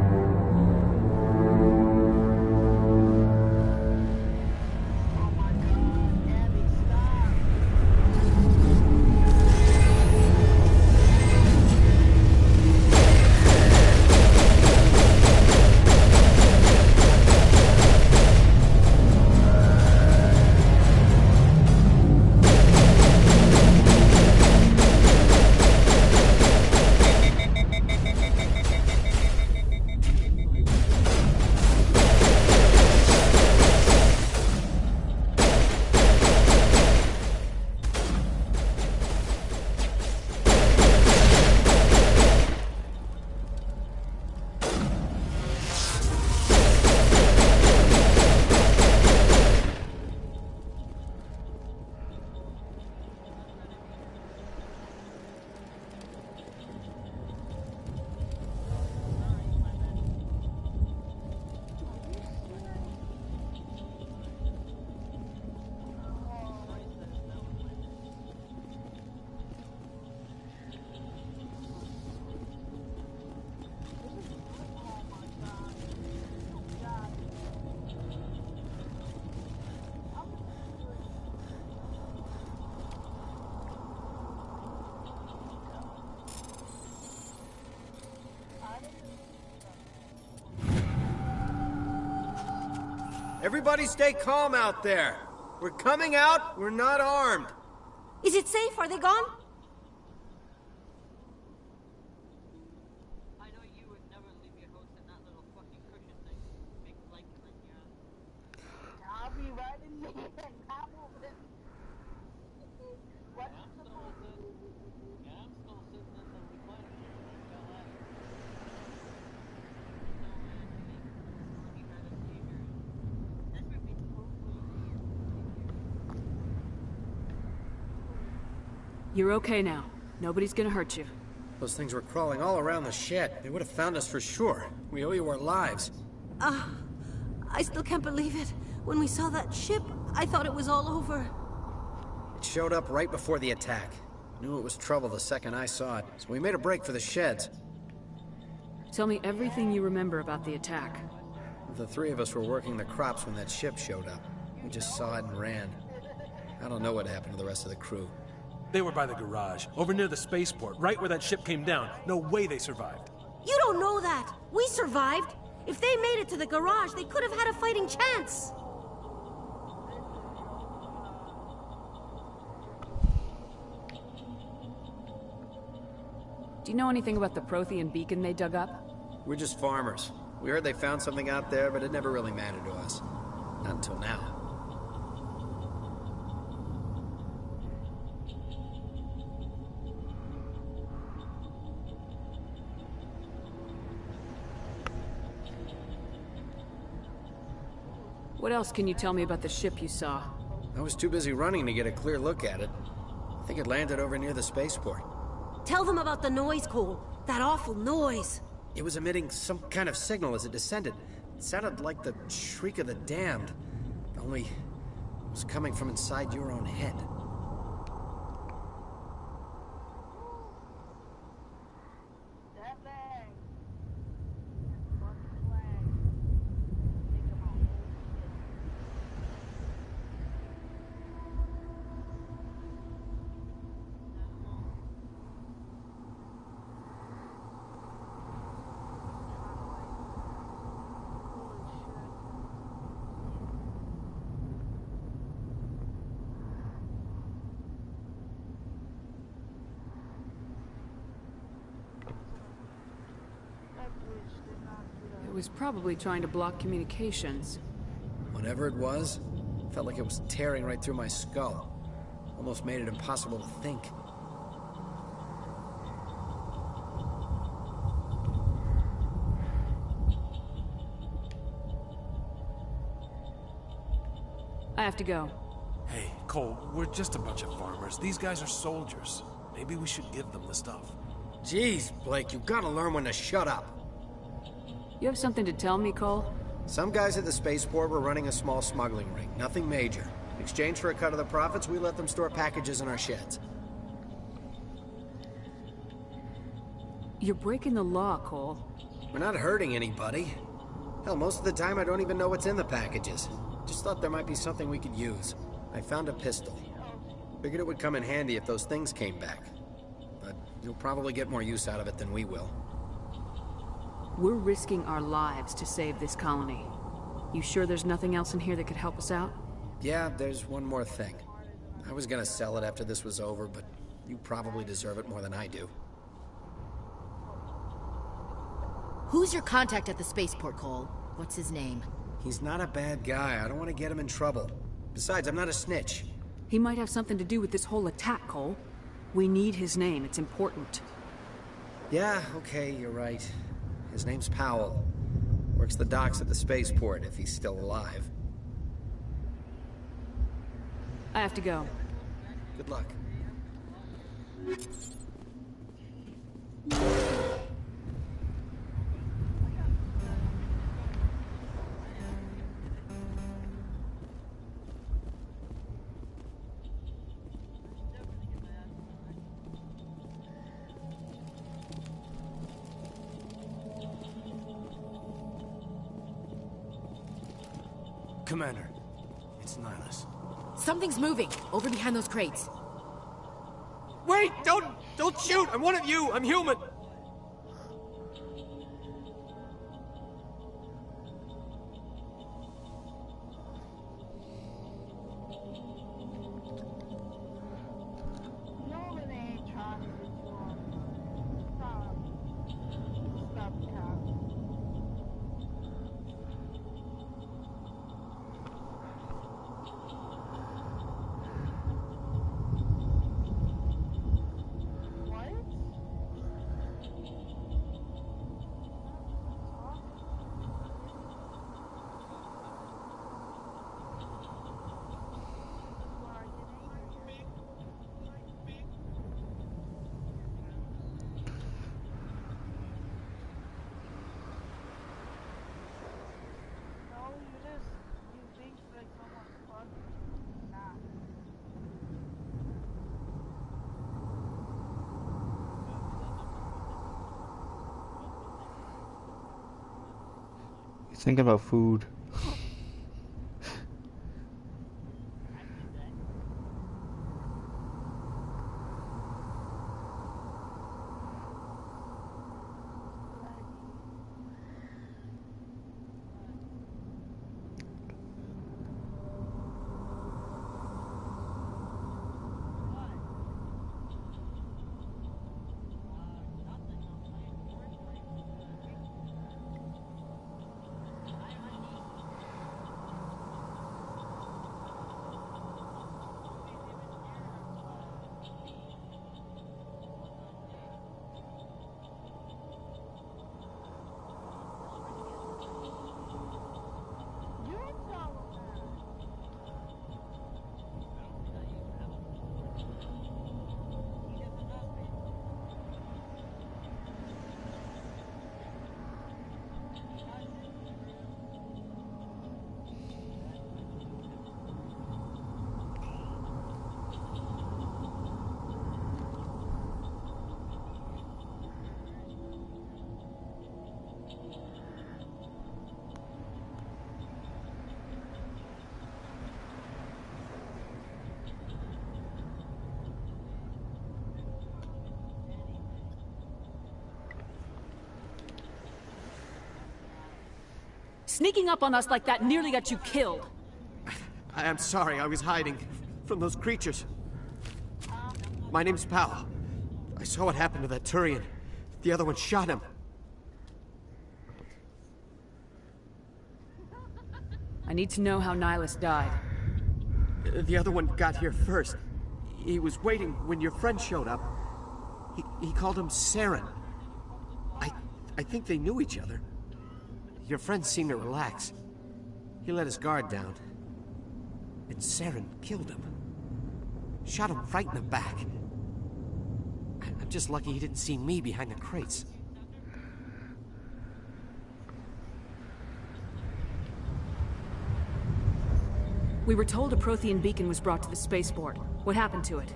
Everybody stay calm out there. We're coming out, we're not armed. Is it safe? Are they gone? You're okay now. Nobody's gonna hurt you. Those things were crawling all around the shed. They would have found us for sure. We owe you our lives. I still can't believe it. When we saw that ship, I thought it was all over. It showed up right before the attack. Knew it was trouble the second I saw it, so we made a break for the sheds. Tell me everything you remember about the attack. The three of us were working the crops when that ship showed up. We just saw it and ran. I don't know what happened to the rest of the crew. They were by the garage, over near the spaceport, right where that ship came down. No way they survived. You don't know that. We survived. If they made it to the garage, they could have had a fighting chance. Do you know anything about the Prothean beacon they dug up? We're just farmers. We heard they found something out there, but it never really mattered to us. Not until now. What else can you tell me about the ship you saw? I was too busy running to get a clear look at it. I think it landed over near the spaceport. Tell them about the noise, Cole. That awful noise. It was emitting some kind of signal as it descended. It sounded like the shriek of the damned. Only it was coming from inside your own head. It was probably trying to block communications. Whatever it was, felt like it was tearing right through my skull. Almost made it impossible to think. I have to go. Hey, Cole, we're just a bunch of farmers. These guys are soldiers. Maybe we should give them the stuff. Jeez, Blake, you gotta learn when to shut up. You have something to tell me, Cole? Some guys at the spaceport were running a small smuggling ring, nothing major. In exchange for a cut of the profits, we let them store packages in our sheds. You're breaking the law, Cole. We're not hurting anybody. Hell, most of the time I don't even know what's in the packages. Just thought there might be something we could use. I found a pistol. Figured it would come in handy if those things came back. But you'll probably get more use out of it than we will. We're risking our lives to save this colony. You sure there's nothing else in here that could help us out? Yeah, there's one more thing. I was gonna sell it after this was over, but you probably deserve it more than I do. Who's your contact at the spaceport, Cole? What's his name? He's not a bad guy. I don't want to get him in trouble. Besides, I'm not a snitch. He might have something to do with this whole attack, Cole. We need his name. It's important. Yeah, okay, you're right. His name's Powell. Works the docks at the spaceport, if he's still alive. I have to go. Good luck. Commander, it's Nihilus. Something's moving, over behind those crates. Wait! Don't shoot! I'm one of you! I'm human! Think about food. Sneaking up on us like that nearly got you killed. I'm sorry, I was hiding from those creatures. My name's Powell. I saw what happened to that Turian. The other one shot him. I need to know how Nihilus died. The other one got here first. He was waiting when your friend showed up. He called him Saren. I think they knew each other. Your friend seemed to relax. He let his guard down. And Saren killed him. Shot him right in the back. I'm just lucky he didn't see me behind the crates. We were told a Prothean beacon was brought to the spaceport. What happened to it?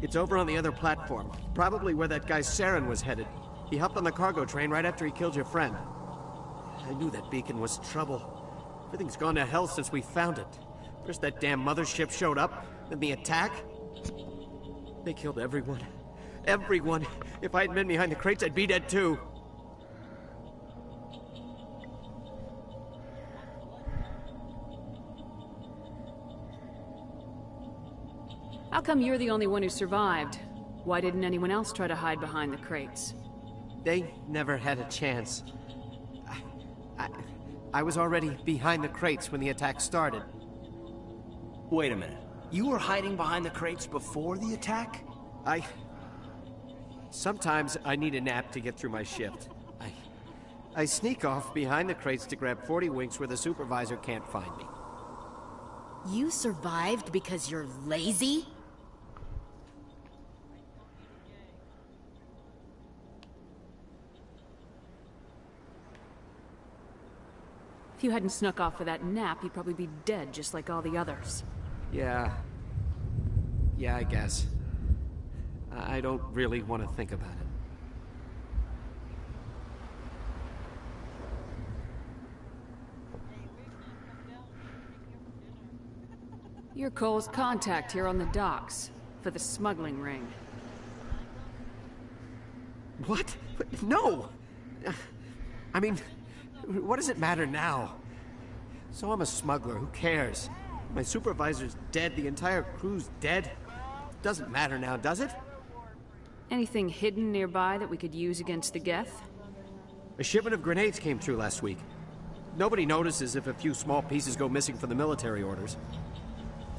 It's over on the other platform. Probably where that guy Saren was headed. He hopped on the cargo train right after he killed your friend. I knew that beacon was trouble. Everything's gone to hell since we found it. First that damn mothership showed up, then the attack. They killed everyone. Everyone. If I hadn't been behind the crates, I'd be dead too. How come you're the only one who survived? Why didn't anyone else try to hide behind the crates? They never had a chance. I was already behind the crates when the attack started. Wait a minute. You were hiding behind the crates before the attack? Sometimes I need a nap to get through my shift. I sneak off behind the crates to grab 40 winks where the supervisor can't find me. You survived because you're lazy? If you hadn't snuck off for that nap, you'd probably be dead just like all the others. Yeah, I guess. I don't really want to think about it. You're Cole's contact here on the docks, for the smuggling ring. What? No! I mean, what does it matter now? So I'm a smuggler, who cares? My supervisor's dead, the entire crew's dead. Doesn't matter now, does it? Anything hidden nearby that we could use against the Geth? A shipment of grenades came through last week. Nobody notices if a few small pieces go missing from the military orders.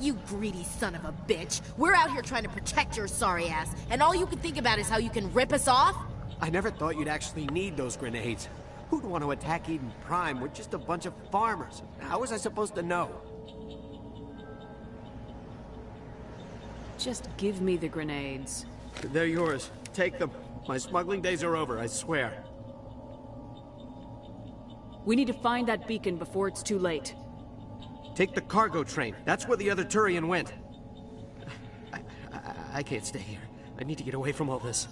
You greedy son of a bitch. We're out here trying to protect your sorry ass, and all you can think about is how you can rip us off? I never thought you'd actually need those grenades. Who'd want to attack Eden Prime? We're just a bunch of farmers. How was I supposed to know? Just give me the grenades. They're yours. Take them. My smuggling days are over, I swear. We need to find that beacon before it's too late. Take the cargo train. That's where the other Turian went. I can't stay here. I need to get away from all this.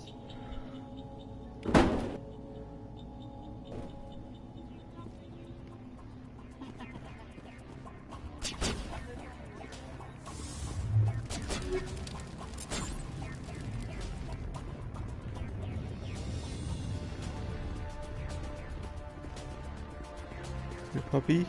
Hey, puppy.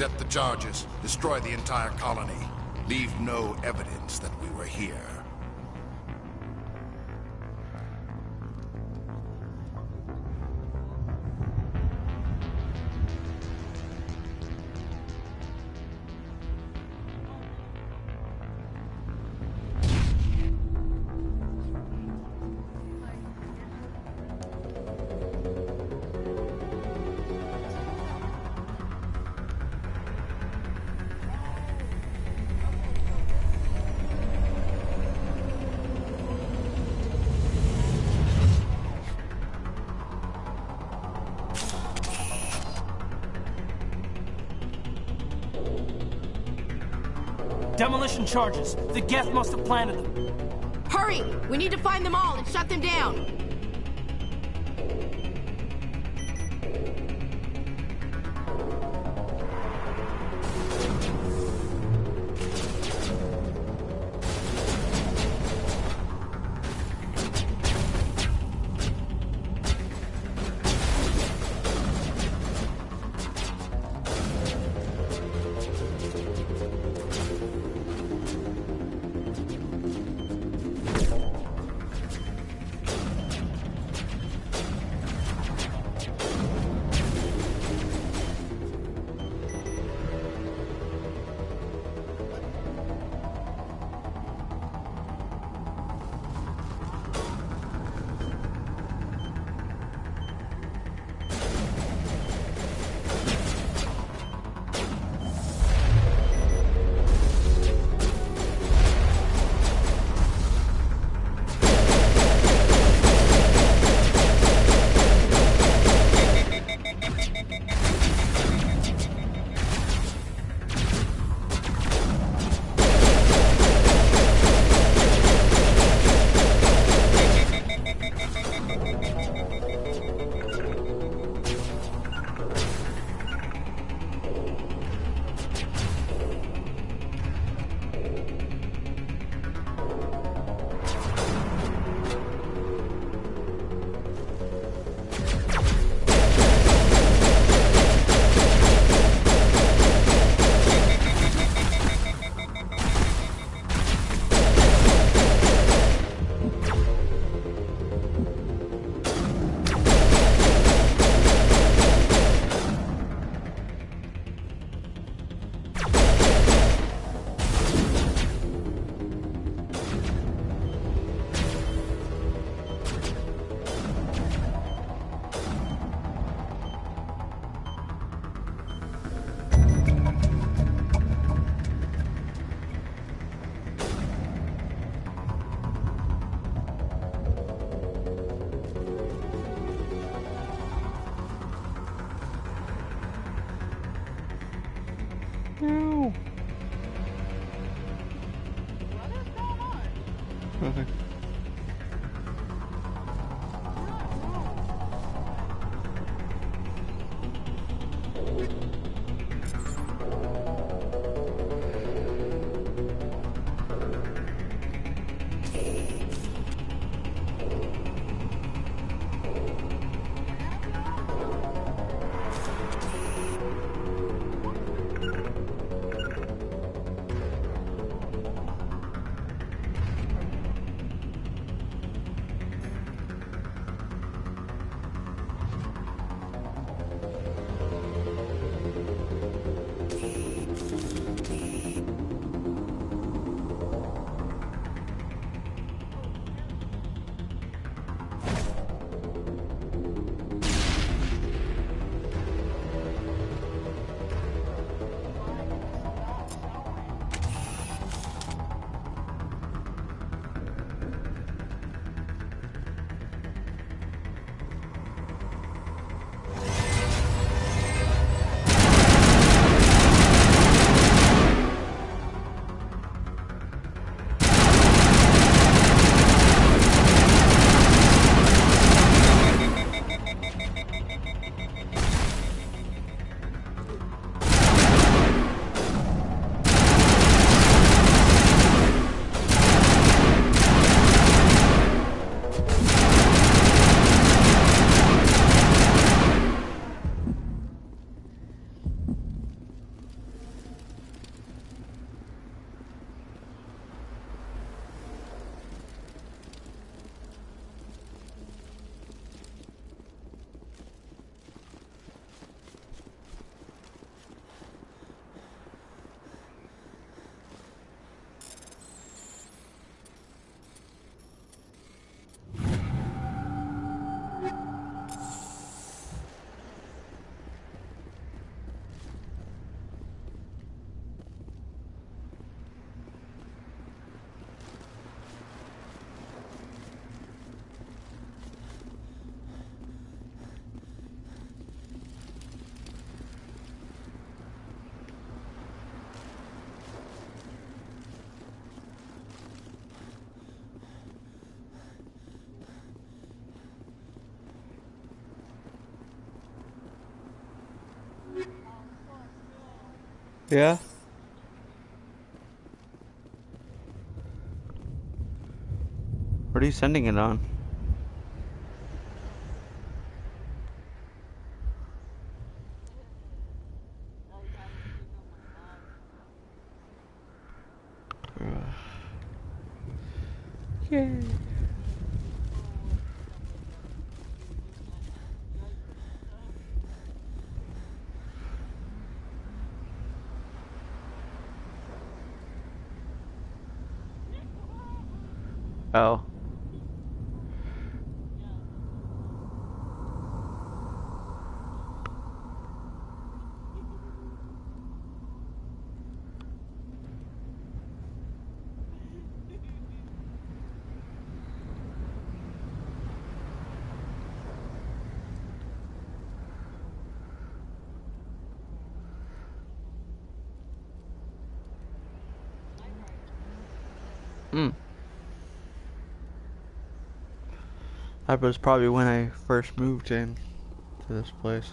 Set the charges. Destroy the entire colony. Leave no evidence that we were here. Demolition charges. The Geth must have planted them. Hurry! We need to find them all and shut them down! No. Yeah? What are you sending it on? Yay. Oh. That was probably when I first moved in to this place.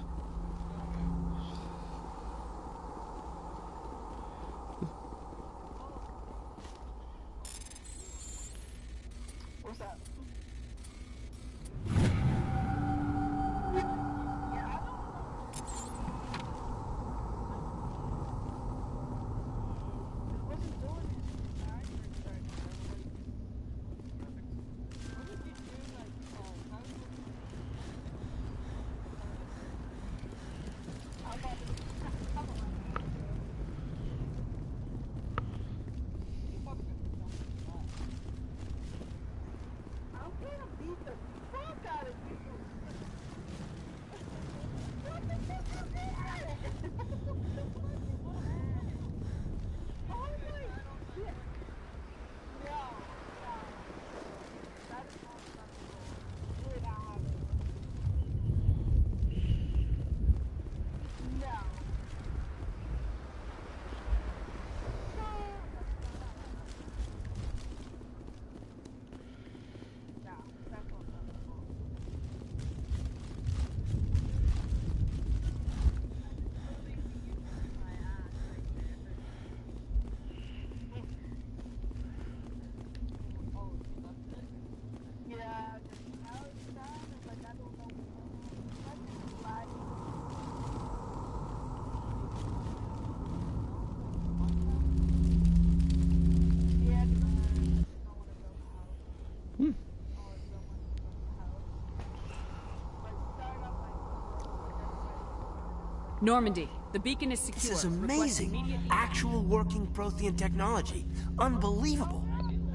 Normandy, the beacon is secure. This is amazing. Actual working Prothean technology. Unbelievable.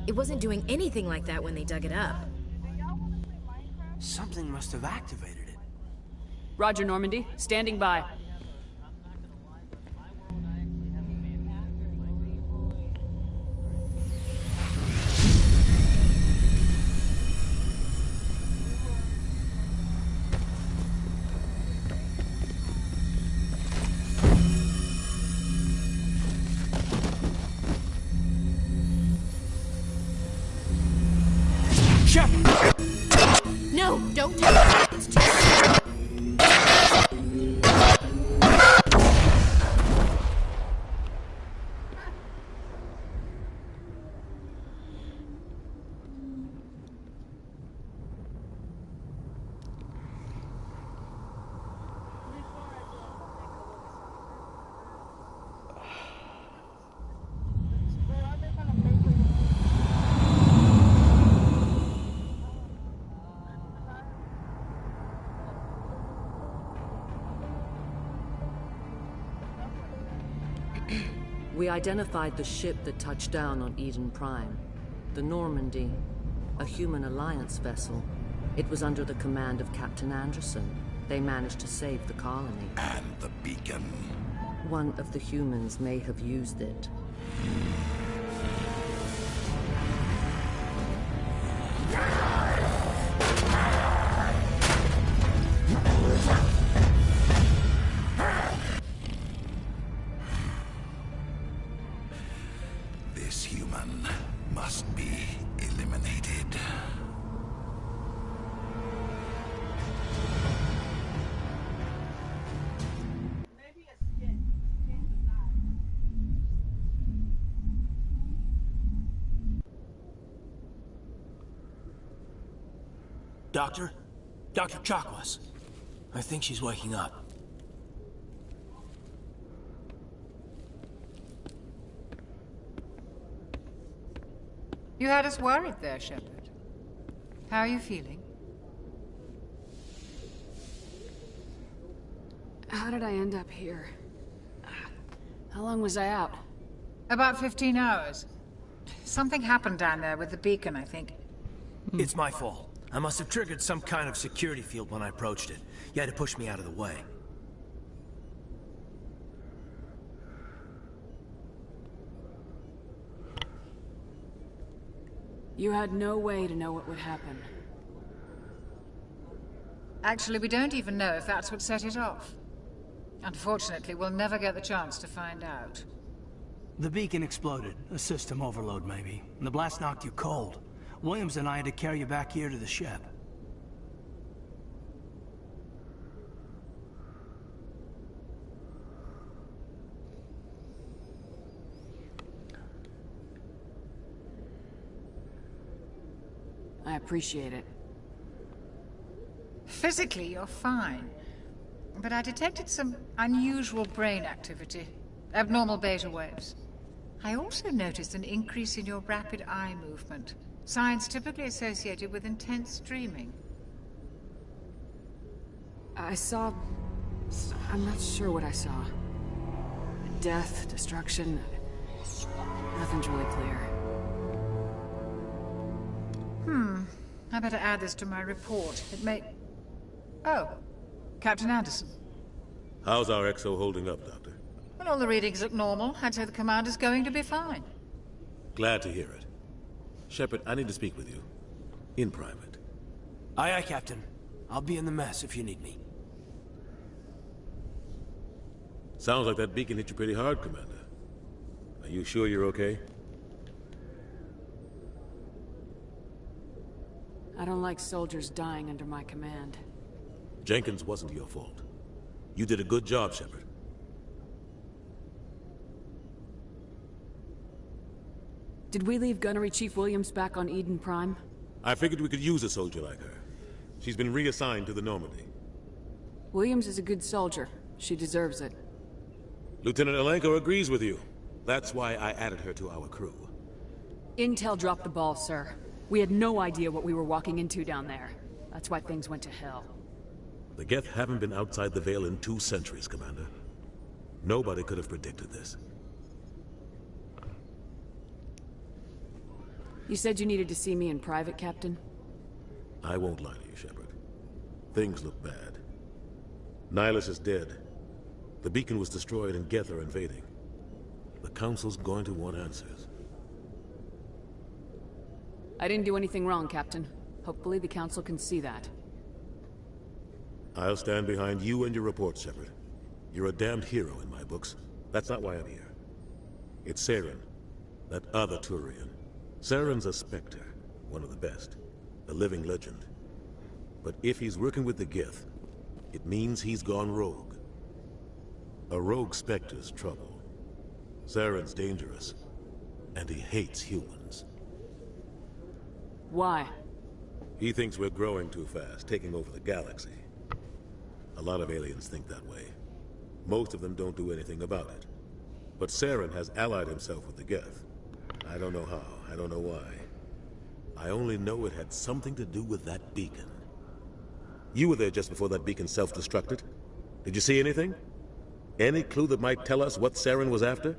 It wasn't doing anything like that when they dug it up. Something must have activated it. Roger, Normandy. Standing by. No, don't touch it. It's too We identified the ship that touched down on Eden Prime. The Normandy. A human alliance vessel. It was under the command of Captain Anderson. They managed to save the colony. And the beacon. One of the humans may have used it. This human must be eliminated. Doctor? Dr. Chakwas. I think she's waking up. You had us worried there, Shepard. How are you feeling? How did I end up here? How long was I out? About 15 hours. Something happened down there with the beacon, I think. It's my fault. I must have triggered some kind of security field when I approached it. You had to push me out of the way. You had no way to know what would happen. Actually, we don't even know if that's what set it off. Unfortunately, we'll never get the chance to find out. The beacon exploded. A system overload, maybe. And the blast knocked you cold. Williams and I had to carry you back here to the ship. I appreciate it. Physically, you're fine. But I detected some unusual brain activity. Abnormal beta waves. I also noticed an increase in your rapid eye movement. Signs typically associated with intense dreaming. I saw... I'm not sure what I saw. Death, destruction... Nothing's really clear. I better add this to my report. It may... Oh, Captain Anderson. How's our XO holding up, Doctor? Well, all the readings look normal. I'd say the commander's going to be fine. Glad to hear it. Shepard, I need to speak with you. In private. Aye, aye, Captain. I'll be in the mess if you need me. Sounds like that beacon hit you pretty hard, Commander. Are you sure you're okay? I don't like soldiers dying under my command. Jenkins wasn't your fault. You did a good job, Shepard. Did we leave Gunnery Chief Williams back on Eden Prime? I figured we could use a soldier like her. She's been reassigned to the Normandy. Williams is a good soldier. She deserves it. Lieutenant Alenko agrees with you. That's why I added her to our crew. Intel dropped the ball, sir. We had no idea what we were walking into down there. That's why things went to hell. The Geth haven't been outside the Veil in 2 centuries, Commander. Nobody could have predicted this. You said you needed to see me in private, Captain? I won't lie to you, Shepard. Things look bad. Nihilus is dead. The beacon was destroyed and Geth are invading. The Council's going to want answers. I didn't do anything wrong, Captain. Hopefully the Council can see that. I'll stand behind you and your report, Shepard. You're a damned hero in my books. That's not why I'm here. It's Saren, that other Turian. Saren's a Spectre, one of the best. A living legend. But if he's working with the Geth, it means he's gone rogue. A rogue Spectre's trouble. Saren's dangerous, and he hates humans. Why? He thinks we're growing too fast, taking over the galaxy. A lot of aliens think that way. Most of them don't do anything about it. But Saren has allied himself with the Geth. I don't know how, I don't know why. I only know it had something to do with that beacon. You were there just before that beacon self-destructed. Did you see anything? Any clue that might tell us what Saren was after?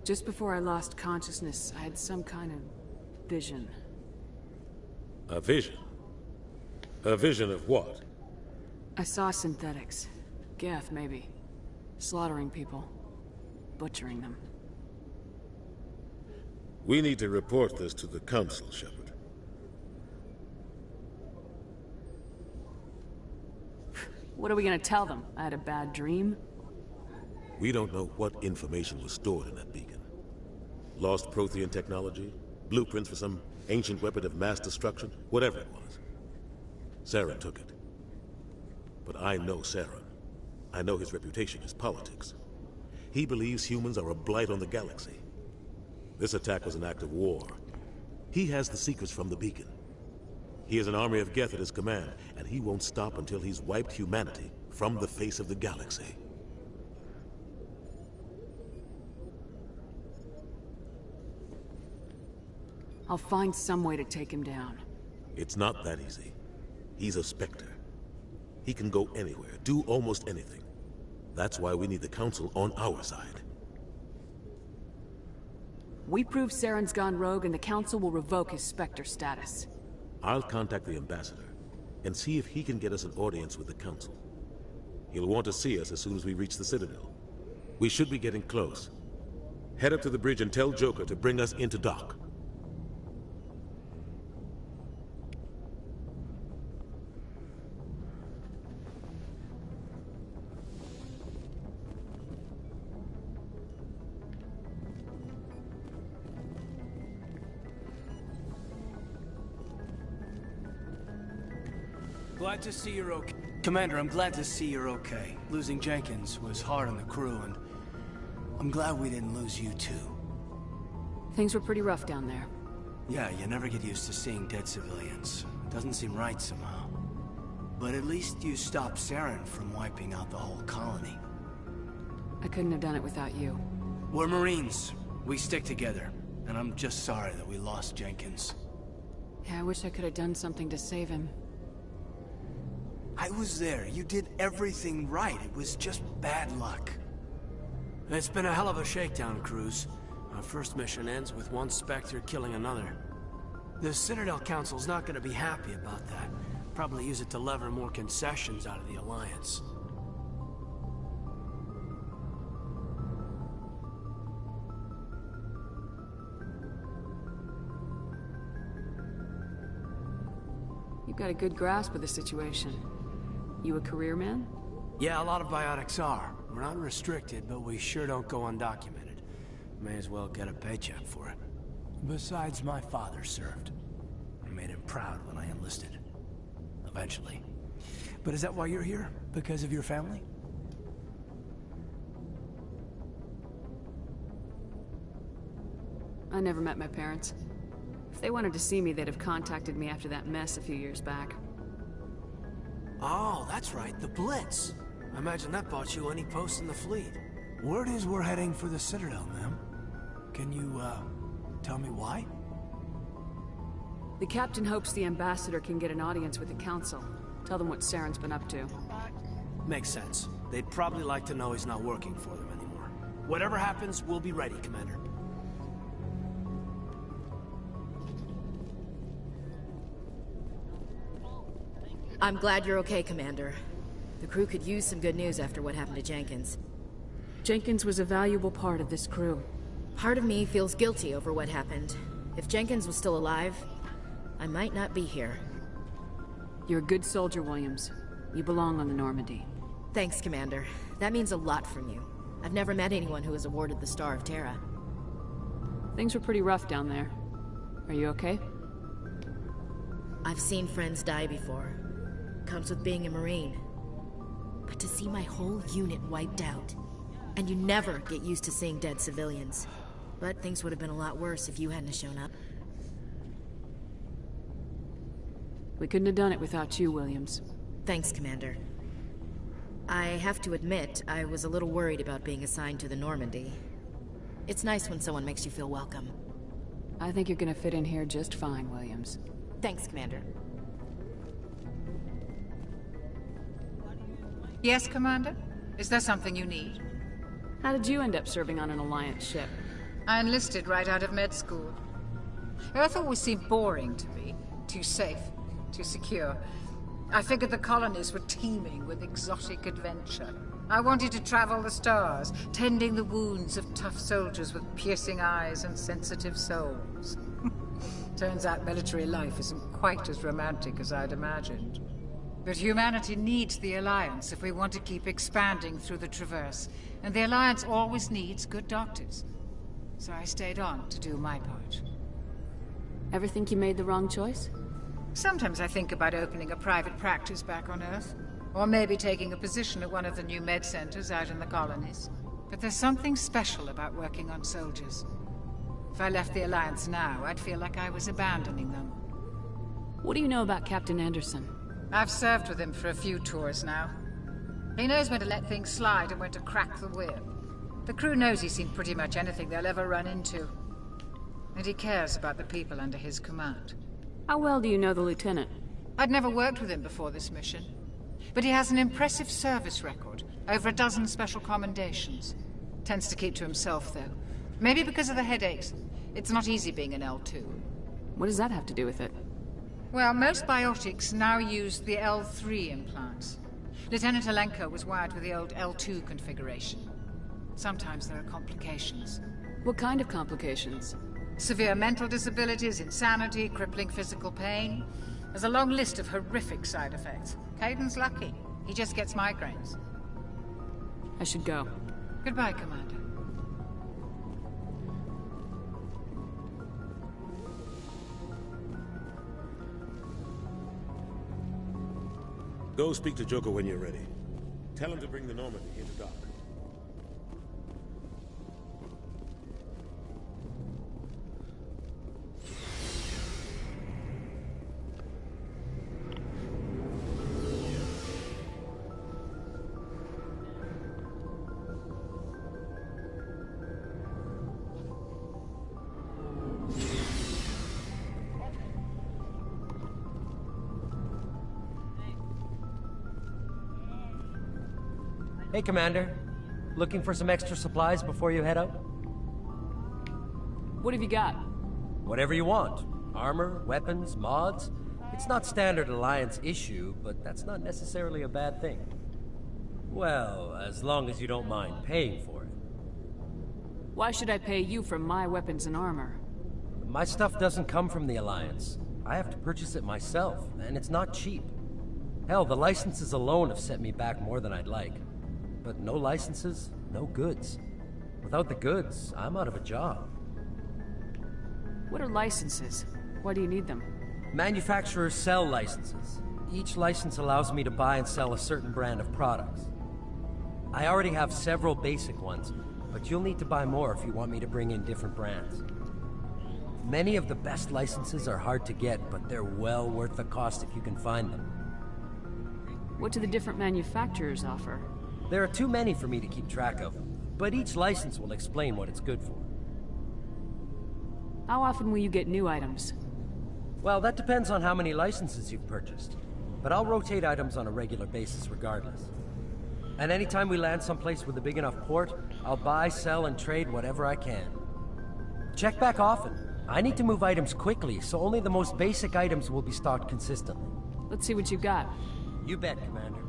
Just before I lost consciousness, I had some kind of vision. A vision? A vision of what? I saw synthetics. Geth, maybe. Slaughtering people. Butchering them. We need to report this to the Council, Shepard. What are we gonna tell them? I had a bad dream? We don't know what information was stored in that beacon. Lost Prothean technology? Blueprints for some ancient weapon of mass destruction? Whatever it was. Saren took it. But I know Saren. I know his reputation is politics. He believes humans are a blight on the galaxy. This attack was an act of war. He has the secrets from the beacon. He has an army of Geth at his command, and he won't stop until he's wiped humanity from the face of the galaxy. I'll find some way to take him down. It's not that easy. He's a Spectre. He can go anywhere, do almost anything. That's why we need the Council on our side. We prove Saren's gone rogue and the Council will revoke his Spectre status. I'll contact the Ambassador and see if he can get us an audience with the Council. He'll want to see us as soon as we reach the Citadel. We should be getting close. Head up to the bridge and tell Joker to bring us into dock. Glad to see you're okay. Commander, I'm glad to see you're okay. Losing Jenkins was hard on the crew, and I'm glad we didn't lose you too. Things were pretty rough down there. Yeah, you never get used to seeing dead civilians. It doesn't seem right somehow. But at least you stopped Saren from wiping out the whole colony. I couldn't have done it without you. We're Marines. We stick together. And I'm just sorry that we lost Jenkins. Yeah, I wish I could have done something to save him. I was there. You did everything right. It was just bad luck. It's been a hell of a shakedown, Cruz. Our first mission ends with one Spectre killing another. The Citadel Council's not gonna be happy about that. Probably use it to lever more concessions out of the Alliance. You've got a good grasp of the situation. You a career man? Yeah, a lot of biotics are. We're not restricted, but we sure don't go undocumented. May as well get a paycheck for it. Besides, my father served. I made him proud when I enlisted. Eventually. But is that why you're here? Because of your family? I never met my parents. If they wanted to see me, they'd have contacted me after that mess a few years back. Oh, that's right, the Blitz. I imagine that bought you any post in the fleet. Word is we're heading for the Citadel, ma'am. Can you, tell me why? The captain hopes the Ambassador can get an audience with the Council. Tell them what Saren's been up to. Makes sense. They'd probably like to know he's not working for them anymore. Whatever happens, we'll be ready, Commander. I'm glad you're okay, Commander. The crew could use some good news after what happened to Jenkins. Jenkins was a valuable part of this crew. Part of me feels guilty over what happened. If Jenkins was still alive, I might not be here. You're a good soldier, Williams. You belong on the Normandy. Thanks, Commander. That means a lot from you. I've never met anyone who was awarded the Star of Terra. Things were pretty rough down there. Are you okay? I've seen friends die before. Comes with being a Marine. But to see my whole unit wiped out, and you never get used to seeing dead civilians. But things would have been a lot worse if you hadn't shown up. We couldn't have done it without you, Williams. Thanks, Commander. I have to admit, I was a little worried about being assigned to the Normandy. It's nice when someone makes you feel welcome. I think you're gonna fit in here just fine, Williams. Thanks, Commander. Yes, Commander? Is there something you need? How did you end up serving on an Alliance ship? I enlisted right out of med school. Earth always seemed boring to me. Too safe, too secure. I figured the colonies were teeming with exotic adventure. I wanted to travel the stars, tending the wounds of tough soldiers with piercing eyes and sensitive souls. Turns out military life isn't quite as romantic as I'd imagined. But humanity needs the Alliance if we want to keep expanding through the Traverse. And the Alliance always needs good doctors. So I stayed on to do my part. Ever think you made the wrong choice? Sometimes I think about opening a private practice back on Earth. Or maybe taking a position at one of the new med centers out in the colonies. But there's something special about working on soldiers. If I left the Alliance now, I'd feel like I was abandoning them. What do you know about Captain Anderson? I've served with him for a few tours now. He knows when to let things slide and when to crack the whip. The crew knows he's seen pretty much anything they'll ever run into. And he cares about the people under his command. How well do you know the lieutenant? I'd never worked with him before this mission. But he has an impressive service record. Over a dozen special commendations. Tends to keep to himself, though. Maybe because of the headaches. It's not easy being an L2. What does that have to do with it? Well, most biotics now use the L3 implants. Lieutenant Alenko was wired with the old L2 configuration. Sometimes there are complications. What kind of complications? Severe mental disabilities, insanity, crippling physical pain. There's a long list of horrific side effects. Kaiden's lucky. He just gets migraines. I should go. Goodbye, Commander. Go speak to Joker when you're ready. Tell him to bring the Normandy into dock. Hey, Commander. Looking for some extra supplies before you head out? What have you got? Whatever you want. Armor, weapons, mods. It's not standard Alliance issue, but that's not necessarily a bad thing. Well, as long as you don't mind paying for it. Why should I pay you for my weapons and armor? My stuff doesn't come from the Alliance. I have to purchase it myself, and it's not cheap. Hell, the licenses alone have set me back more than I'd like. But no licenses, no goods. Without the goods, I'm out of a job. What are licenses? Why do you need them? Manufacturers sell licenses. Each license allows me to buy and sell a certain brand of products. I already have several basic ones, but you'll need to buy more if you want me to bring in different brands. Many of the best licenses are hard to get, but they're well worth the cost if you can find them. What do the different manufacturers offer? There are too many for me to keep track of, but each license will explain what it's good for. How often will you get new items? Well, that depends on how many licenses you've purchased. But I'll rotate items on a regular basis regardless. And anytime we land someplace with a big enough port, I'll buy, sell, and trade whatever I can. Check back often. I need to move items quickly, so only the most basic items will be stocked consistently. Let's see what you got. You bet, Commander.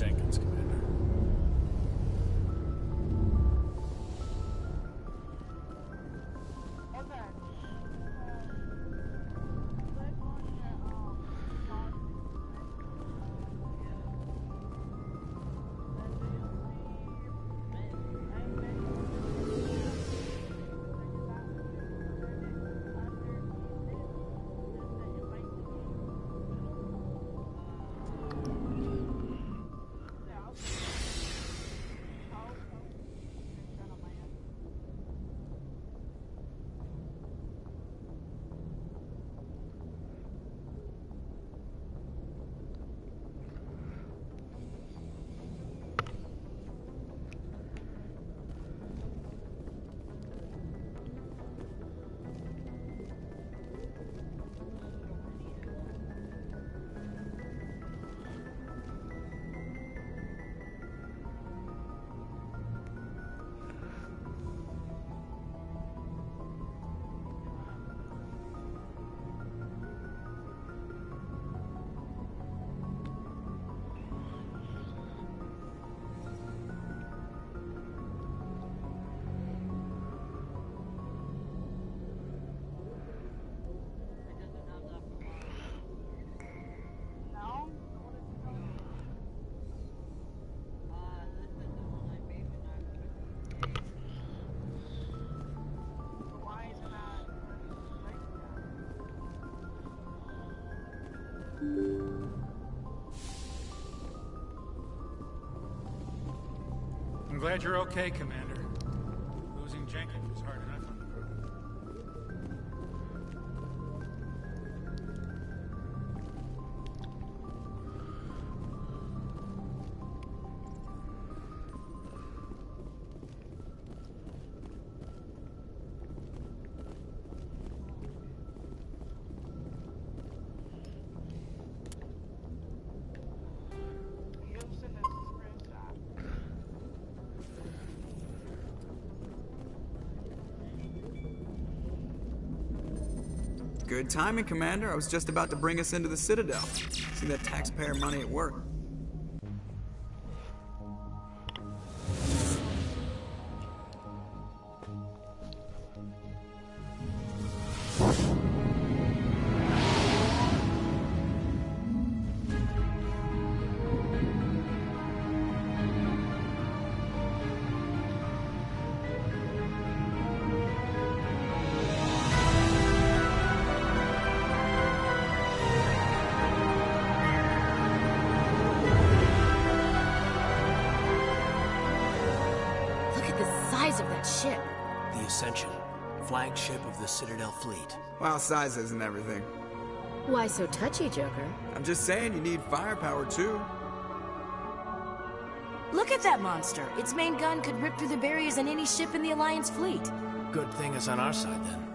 Jenkins, Commander. I'm glad you're okay, Commander. Losing Jenkins was hard enough on the crew. Good timing, Commander. I was just about to bring us into the Citadel. See that taxpayer money at work. Of that ship. The Ascension, flagship of the Citadel fleet. Well, size isn't everything. Why so touchy, Joker? I'm just saying you need firepower, too. Look at that monster. Its main gun could rip through the barriers in any ship in the Alliance fleet. Good thing it's on our side, then.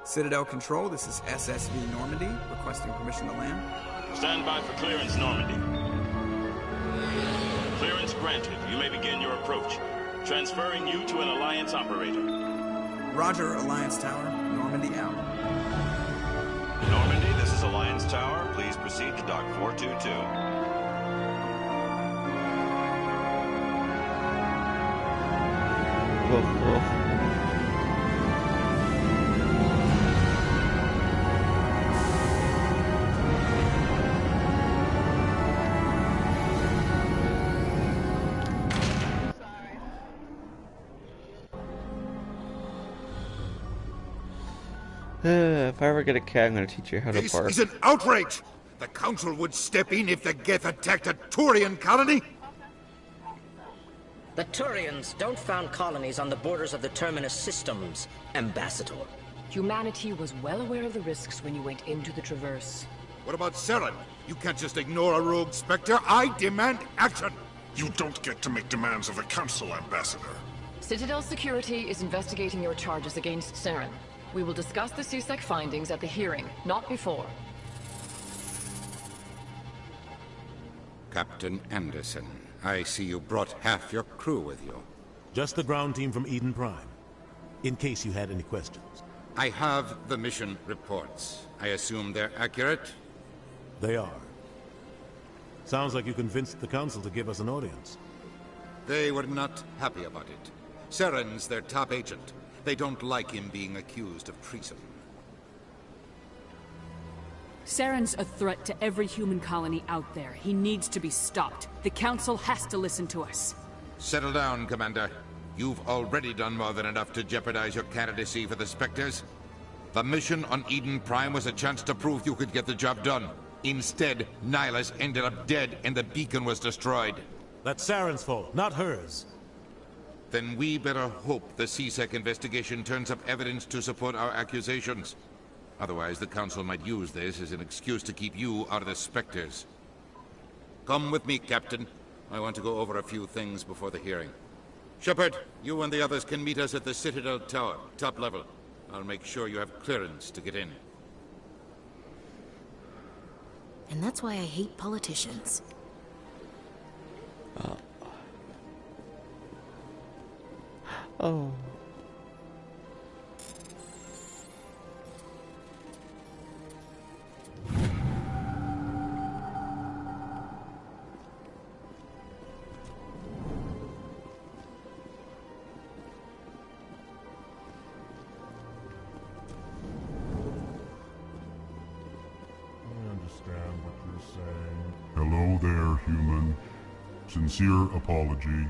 Citadel Control, this is SSV Normandy, requesting permission to land. Stand by for clearance, Normandy. Clearance granted. You may begin your approach. Transferring you to an Alliance operator. Roger, Alliance Tower. Normandy out. Normandy, this is Alliance Tower. Please proceed to Dock 422. Whoa. If I ever get a cat, I'm gonna teach you how to This bark. is an outrage! The Council would step in if the Geth attacked a Turian colony? The Turians don't found colonies on the borders of the Terminus systems, Ambassador. Humanity was well aware of the risks when you went into the Traverse. What about Saren? You can't just ignore a rogue Spectre. I demand action! You don't get to make demands of the Council, Ambassador. Citadel Security is investigating your charges against Saren. We will discuss the CSEC findings at the hearing, not before. Captain Anderson, I see you brought half your crew with you. Just the ground team from Eden Prime, in case you had any questions. I have the mission reports. I assume they're accurate? They are. Sounds like you convinced the Council to give us an audience. They were not happy about it. Saren's their top agent. They don't like him being accused of treason. Saren's a threat to every human colony out there. He needs to be stopped. The Council has to listen to us. Settle down, Commander. You've already done more than enough to jeopardize your candidacy for the Spectres. The mission on Eden Prime was a chance to prove you could get the job done. Instead, Nihilus ended up dead and the beacon was destroyed. That's Saren's fault, not hers. Then we better hope the C-Sec investigation turns up evidence to support our accusations. Otherwise, the Council might use this as an excuse to keep you out of the Spectres. Come with me, Captain. I want to go over a few things before the hearing. Shepard, you and the others can meet us at the Citadel Tower, top level. I'll make sure you have clearance to get in. And that's why I hate politicians. Oh. Hello there, human. Sincere apology,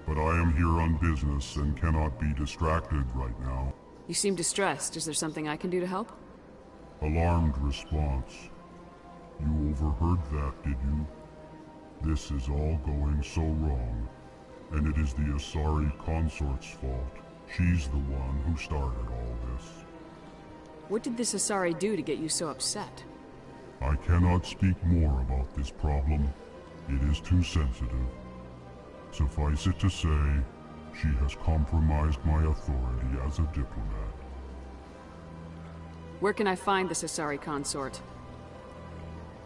but I am here on business and cannot be distracted right now. You seem distressed. Is there something I can do to help? Alarmed response. You overheard that, did you? This is all going so wrong, and it is the Asari consort's fault. She's the one who started all this. What did this Asari do to get you so upset? I cannot speak more about this problem. It is too sensitive. Suffice it to say, she has compromised my authority as a diplomat. Where can I find this Asari consort?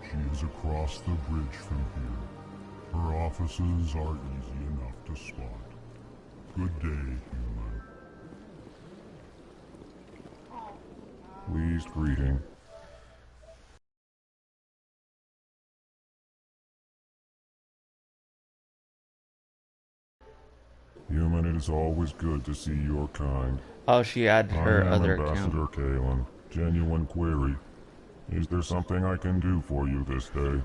She is across the bridge from here. Her offices are easy enough to spot. Good day, human. Pleased greeting. Human, it is always good to see your kind. Oh, she added her other Ambassador account. Kalen. Genuine query. Is there something I can do for you this day?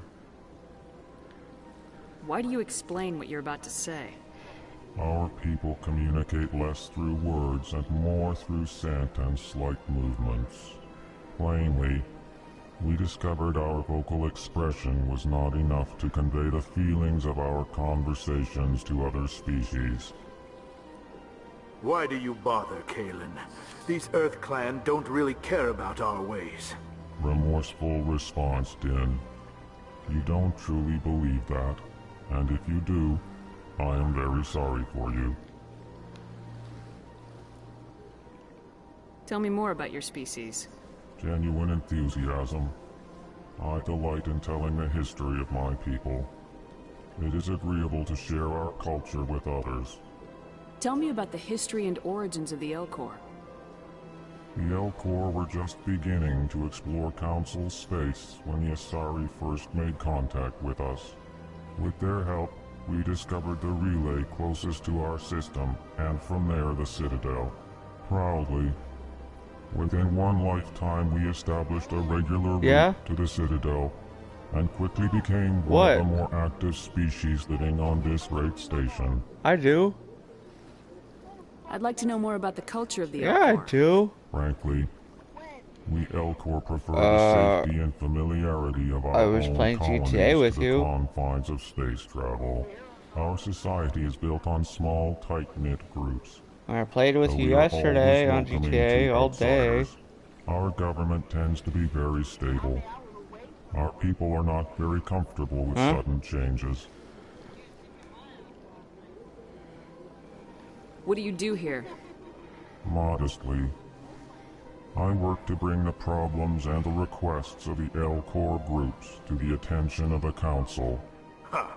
Why do you explain what you're about to say? Our people communicate less through words and more through scent and slight movements. Plainly, we discovered our vocal expression was not enough to convey the feelings of our conversations to other species. Why do you bother, Kalen? These Earth Clan don't really care about our ways. Remorseful response, Din. You don't truly believe that, and if you do, I am very sorry for you. Tell me more about your species. Genuine enthusiasm. I delight in telling the history of my people. It is agreeable to share our culture with others. Tell me about the history and origins of the Elcor. The Elcor were just beginning to explore Council space when the Asari first made contact with us. With their help, we discovered the relay closest to our system, and from there the Citadel. Proudly, within one lifetime we established a regular route to the Citadel, and quickly became one of the more active species living on this great station. I do. I'd like to know more about the culture of the Elcor. Yeah, I do. Frankly, we Elcor prefer the safety and familiarity of our own playing colonies GTA with to the you. confines of space travel. Our society is built on small, tight-knit groups. I played with Though you we are yesterday on always welcoming GTA to all day. outsiders, our government tends to be very stable. Our people are not very comfortable with sudden changes. What do you do here? Modestly, I work to bring the problems and the requests of the Elcor groups to the attention of the Council. Ha!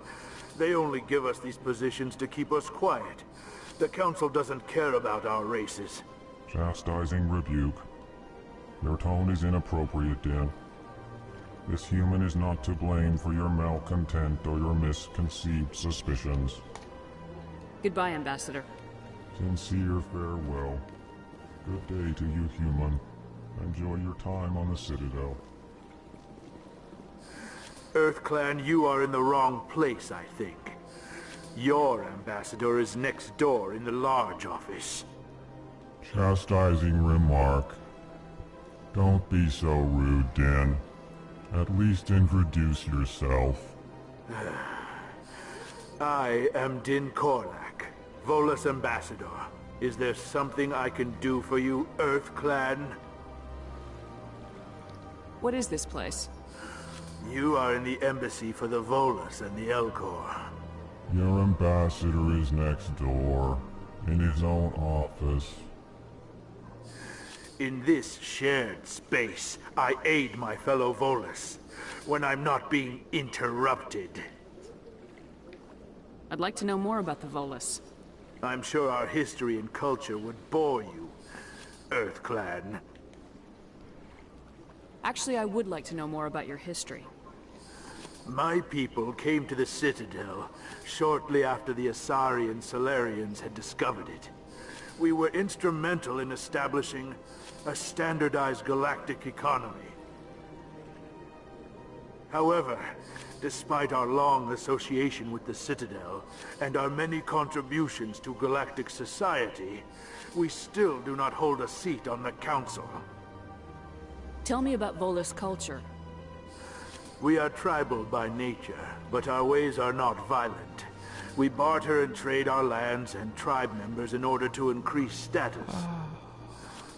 They only give us these positions to keep us quiet. The Council doesn't care about our races. Chastising rebuke. Your tone is inappropriate, Din. This human is not to blame for your malcontent or your misconceived suspicions. Goodbye, Ambassador. Sincere farewell. Good day to you, human. Enjoy your time on the Citadel. EarthClan, you are in the wrong place, I think. Your ambassador is next door in the large office. Chastising remark. Don't be so rude, Din. At least introduce yourself. I am Din Korlak, Volus ambassador. Is there something I can do for you, EarthClan? What is this place? You are in the embassy for the Volus and the Elcor. Your ambassador is next door, in his own office. In this shared space, I aid my fellow Volus, when I'm not being interrupted. I'd like to know more about the Volus. I'm sure our history and culture would bore you, EarthClan. Actually, I would like to know more about your history. My people came to the Citadel shortly after the Asari and Salarians had discovered it. We were instrumental in establishing a standardized galactic economy. However, despite our long association with the Citadel and our many contributions to galactic society, we still do not hold a seat on the Council. Tell me about Volus culture. We are tribal by nature, but our ways are not violent. We barter and trade our lands and tribe members in order to increase status.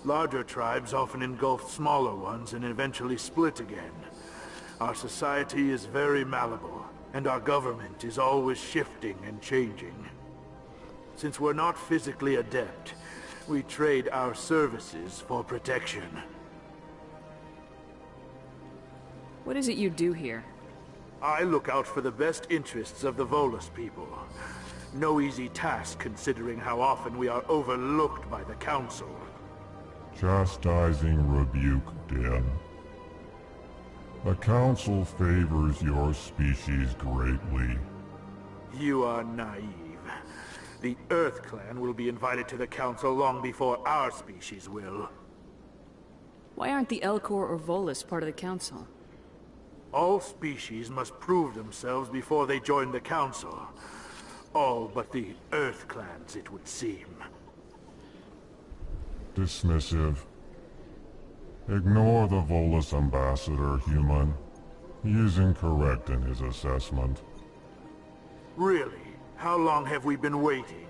Larger tribes often engulf smaller ones and eventually split again. Our society is very malleable, and our government is always shifting and changing. Since we're not physically adept, we trade our services for protection. What is it you do here? I look out for the best interests of the Volus people. No easy task considering how often we are overlooked by the Council. Chastising rebuke, Din. The Council favors your species greatly. You are naive. The EarthClan will be invited to the Council long before our species will. Why aren't the Elcor or Volus part of the Council? All species must prove themselves before they join the Council. All but the EarthClans, it would seem. Dismissive. Ignore the Volus ambassador, human. He is incorrect in his assessment. Really? How long have we been waiting?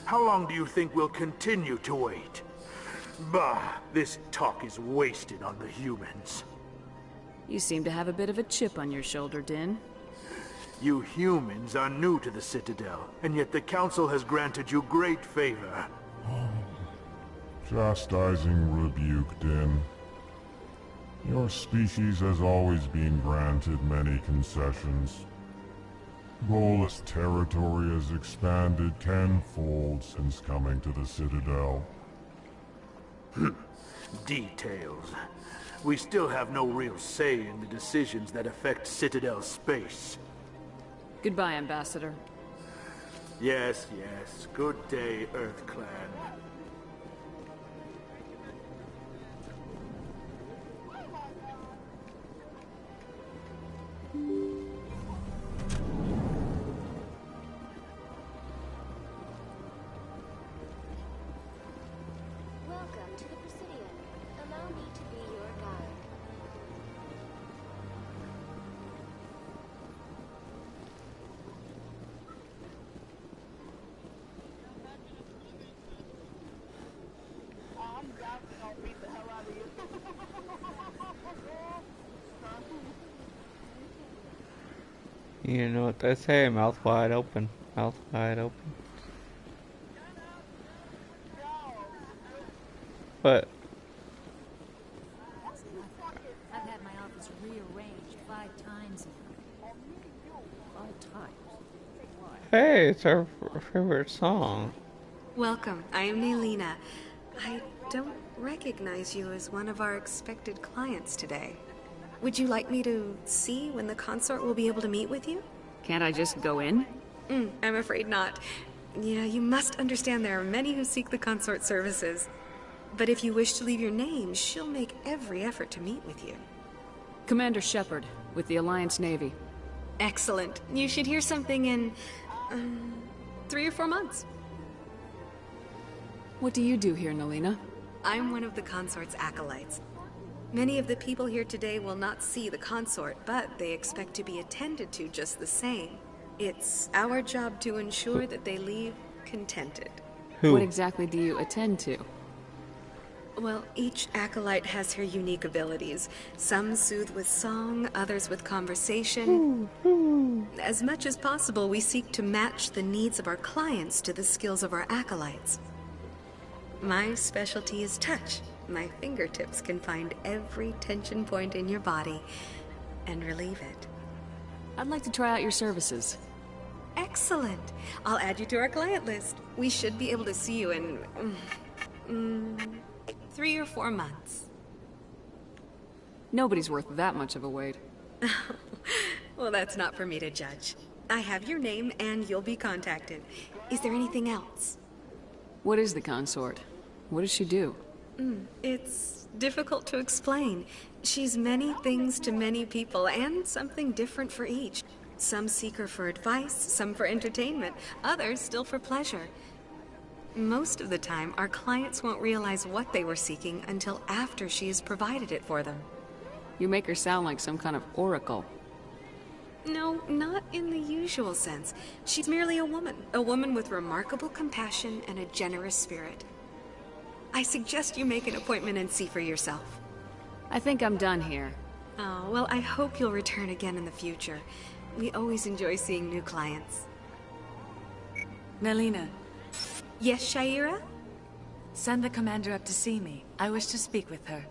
How long do you think we'll continue to wait? Bah, this talk is wasted on the humans. You seem to have a bit of a chip on your shoulder, Din. You humans are new to the Citadel, and yet the Council has granted you great favor. Chastising rebuke, Din. Your species has always been granted many concessions. Volus territory has expanded tenfold since coming to the Citadel. Details. We still have no real say in the decisions that affect Citadel space. Goodbye, Ambassador. Yes, yes. Good day, EarthClan. Welcome to the Presidium. Allow me to be your guide. You know what they say, mouth wide open. Mouth wide open. But I've had my office rearranged 5 times now. 5 times? hey, it's our favorite song. Welcome. I am Nelina. I don't recognize you as one of our expected clients today. Would you like me to see when the consort will be able to meet with you? Can't I just go in? I'm afraid not. Yeah, you must understand there are many who seek the consort services. But if you wish to leave your name, she'll make every effort to meet with you. Commander Shepard, with the Alliance Navy. Excellent. You should hear something in 3 or 4 months. What do you do here, Nalina? I'm one of the consort's acolytes. Many of the people here today will not see the consort, but they expect to be attended to just the same. It's our job to ensure that they leave contented. What exactly do you attend to? Well, each acolyte has her unique abilities. Some soothe with song, others with conversation. As much as possible, we seek to match the needs of our clients to the skills of our acolytes. My specialty is touch. My fingertips can find every tension point in your body and relieve it. I'd like to try out your services. Excellent. I'll add you to our client list. We should be able to see you in 3 or 4 months. Nobody's worth that much of a wait. Well, that's not for me to judge. I have your name and you'll be contacted. Is there anything else? What is the consort? What does she do? It's difficult to explain. She's many things to many people, and something different for each. Some seek her for advice, some for entertainment, others still for pleasure. Most of the time, our clients won't realize what they were seeking until after she has provided it for them. You make her sound like some kind of oracle. No, not in the usual sense. She's merely a woman with remarkable compassion and a generous spirit. I suggest you make an appointment and see for yourself. I think I'm done here. Oh, well, I hope you'll return again in the future. We always enjoy seeing new clients. Nalina. Yes, Shaira? Send the commander up to see me. I wish to speak with her.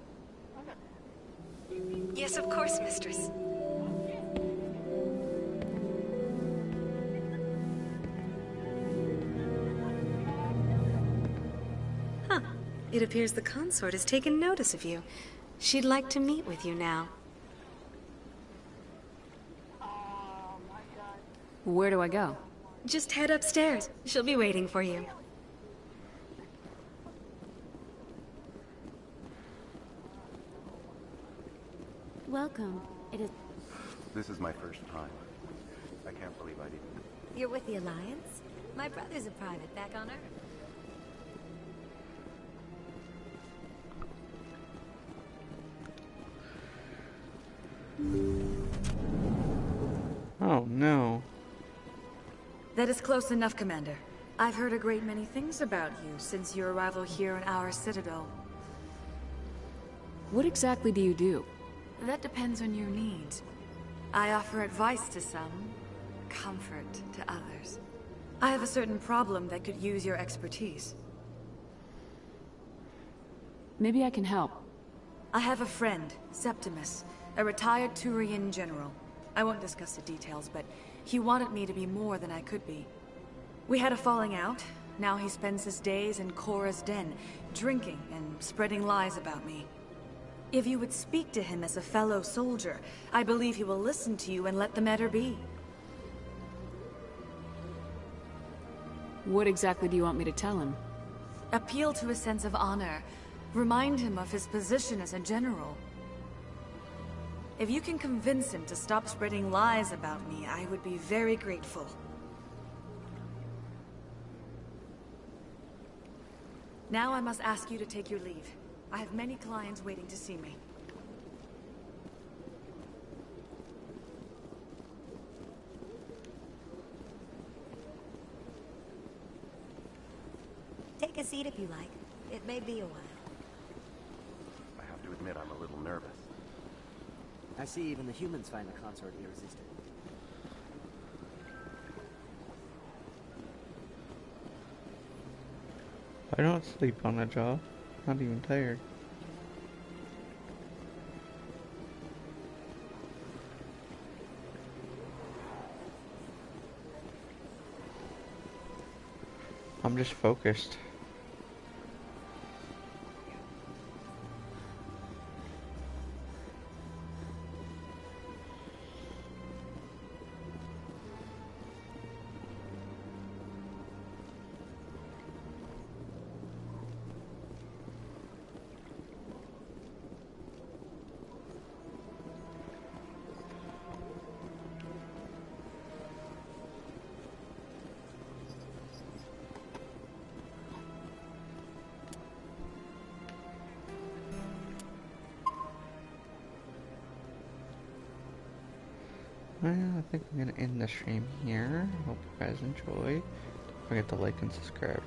Yes, of course, mistress. Huh. It appears the consort has taken notice of you. She'd like to meet with you now. Where do I go? Just head upstairs. She'll be waiting for you. Welcome. It is... This is my first time. I can't believe I didn't... You're with the Alliance? My brother's a private back on Earth. Oh, no. That is close enough, Commander. I've heard a great many things about you since your arrival here in our Citadel. What exactly do you do? That depends on your needs. I offer advice to some, comfort to others. I have a certain problem that could use your expertise. Maybe I can help. I have a friend, Septimus, a retired Turian general. I won't discuss the details, but he wanted me to be more than I could be. We had a falling out. Now he spends his days in Korra's den, drinking and spreading lies about me. If you would speak to him as a fellow soldier, I believe he will listen to you and let the matter be. What exactly do you want me to tell him? Appeal to his sense of honor. Remind him of his position as a general. If you can convince him to stop spreading lies about me, I would be very grateful. Now I must ask you to take your leave. I have many clients waiting to see me. Take a seat if you like. It may be a while. I have to admit I'm a little nervous. I see even the humans find the consort irresistible. I don't sleep on a job. Not even tired. I'm just focused. Well, I think I'm gonna end the stream here. Hope you guys enjoy. Don't forget to like and subscribe.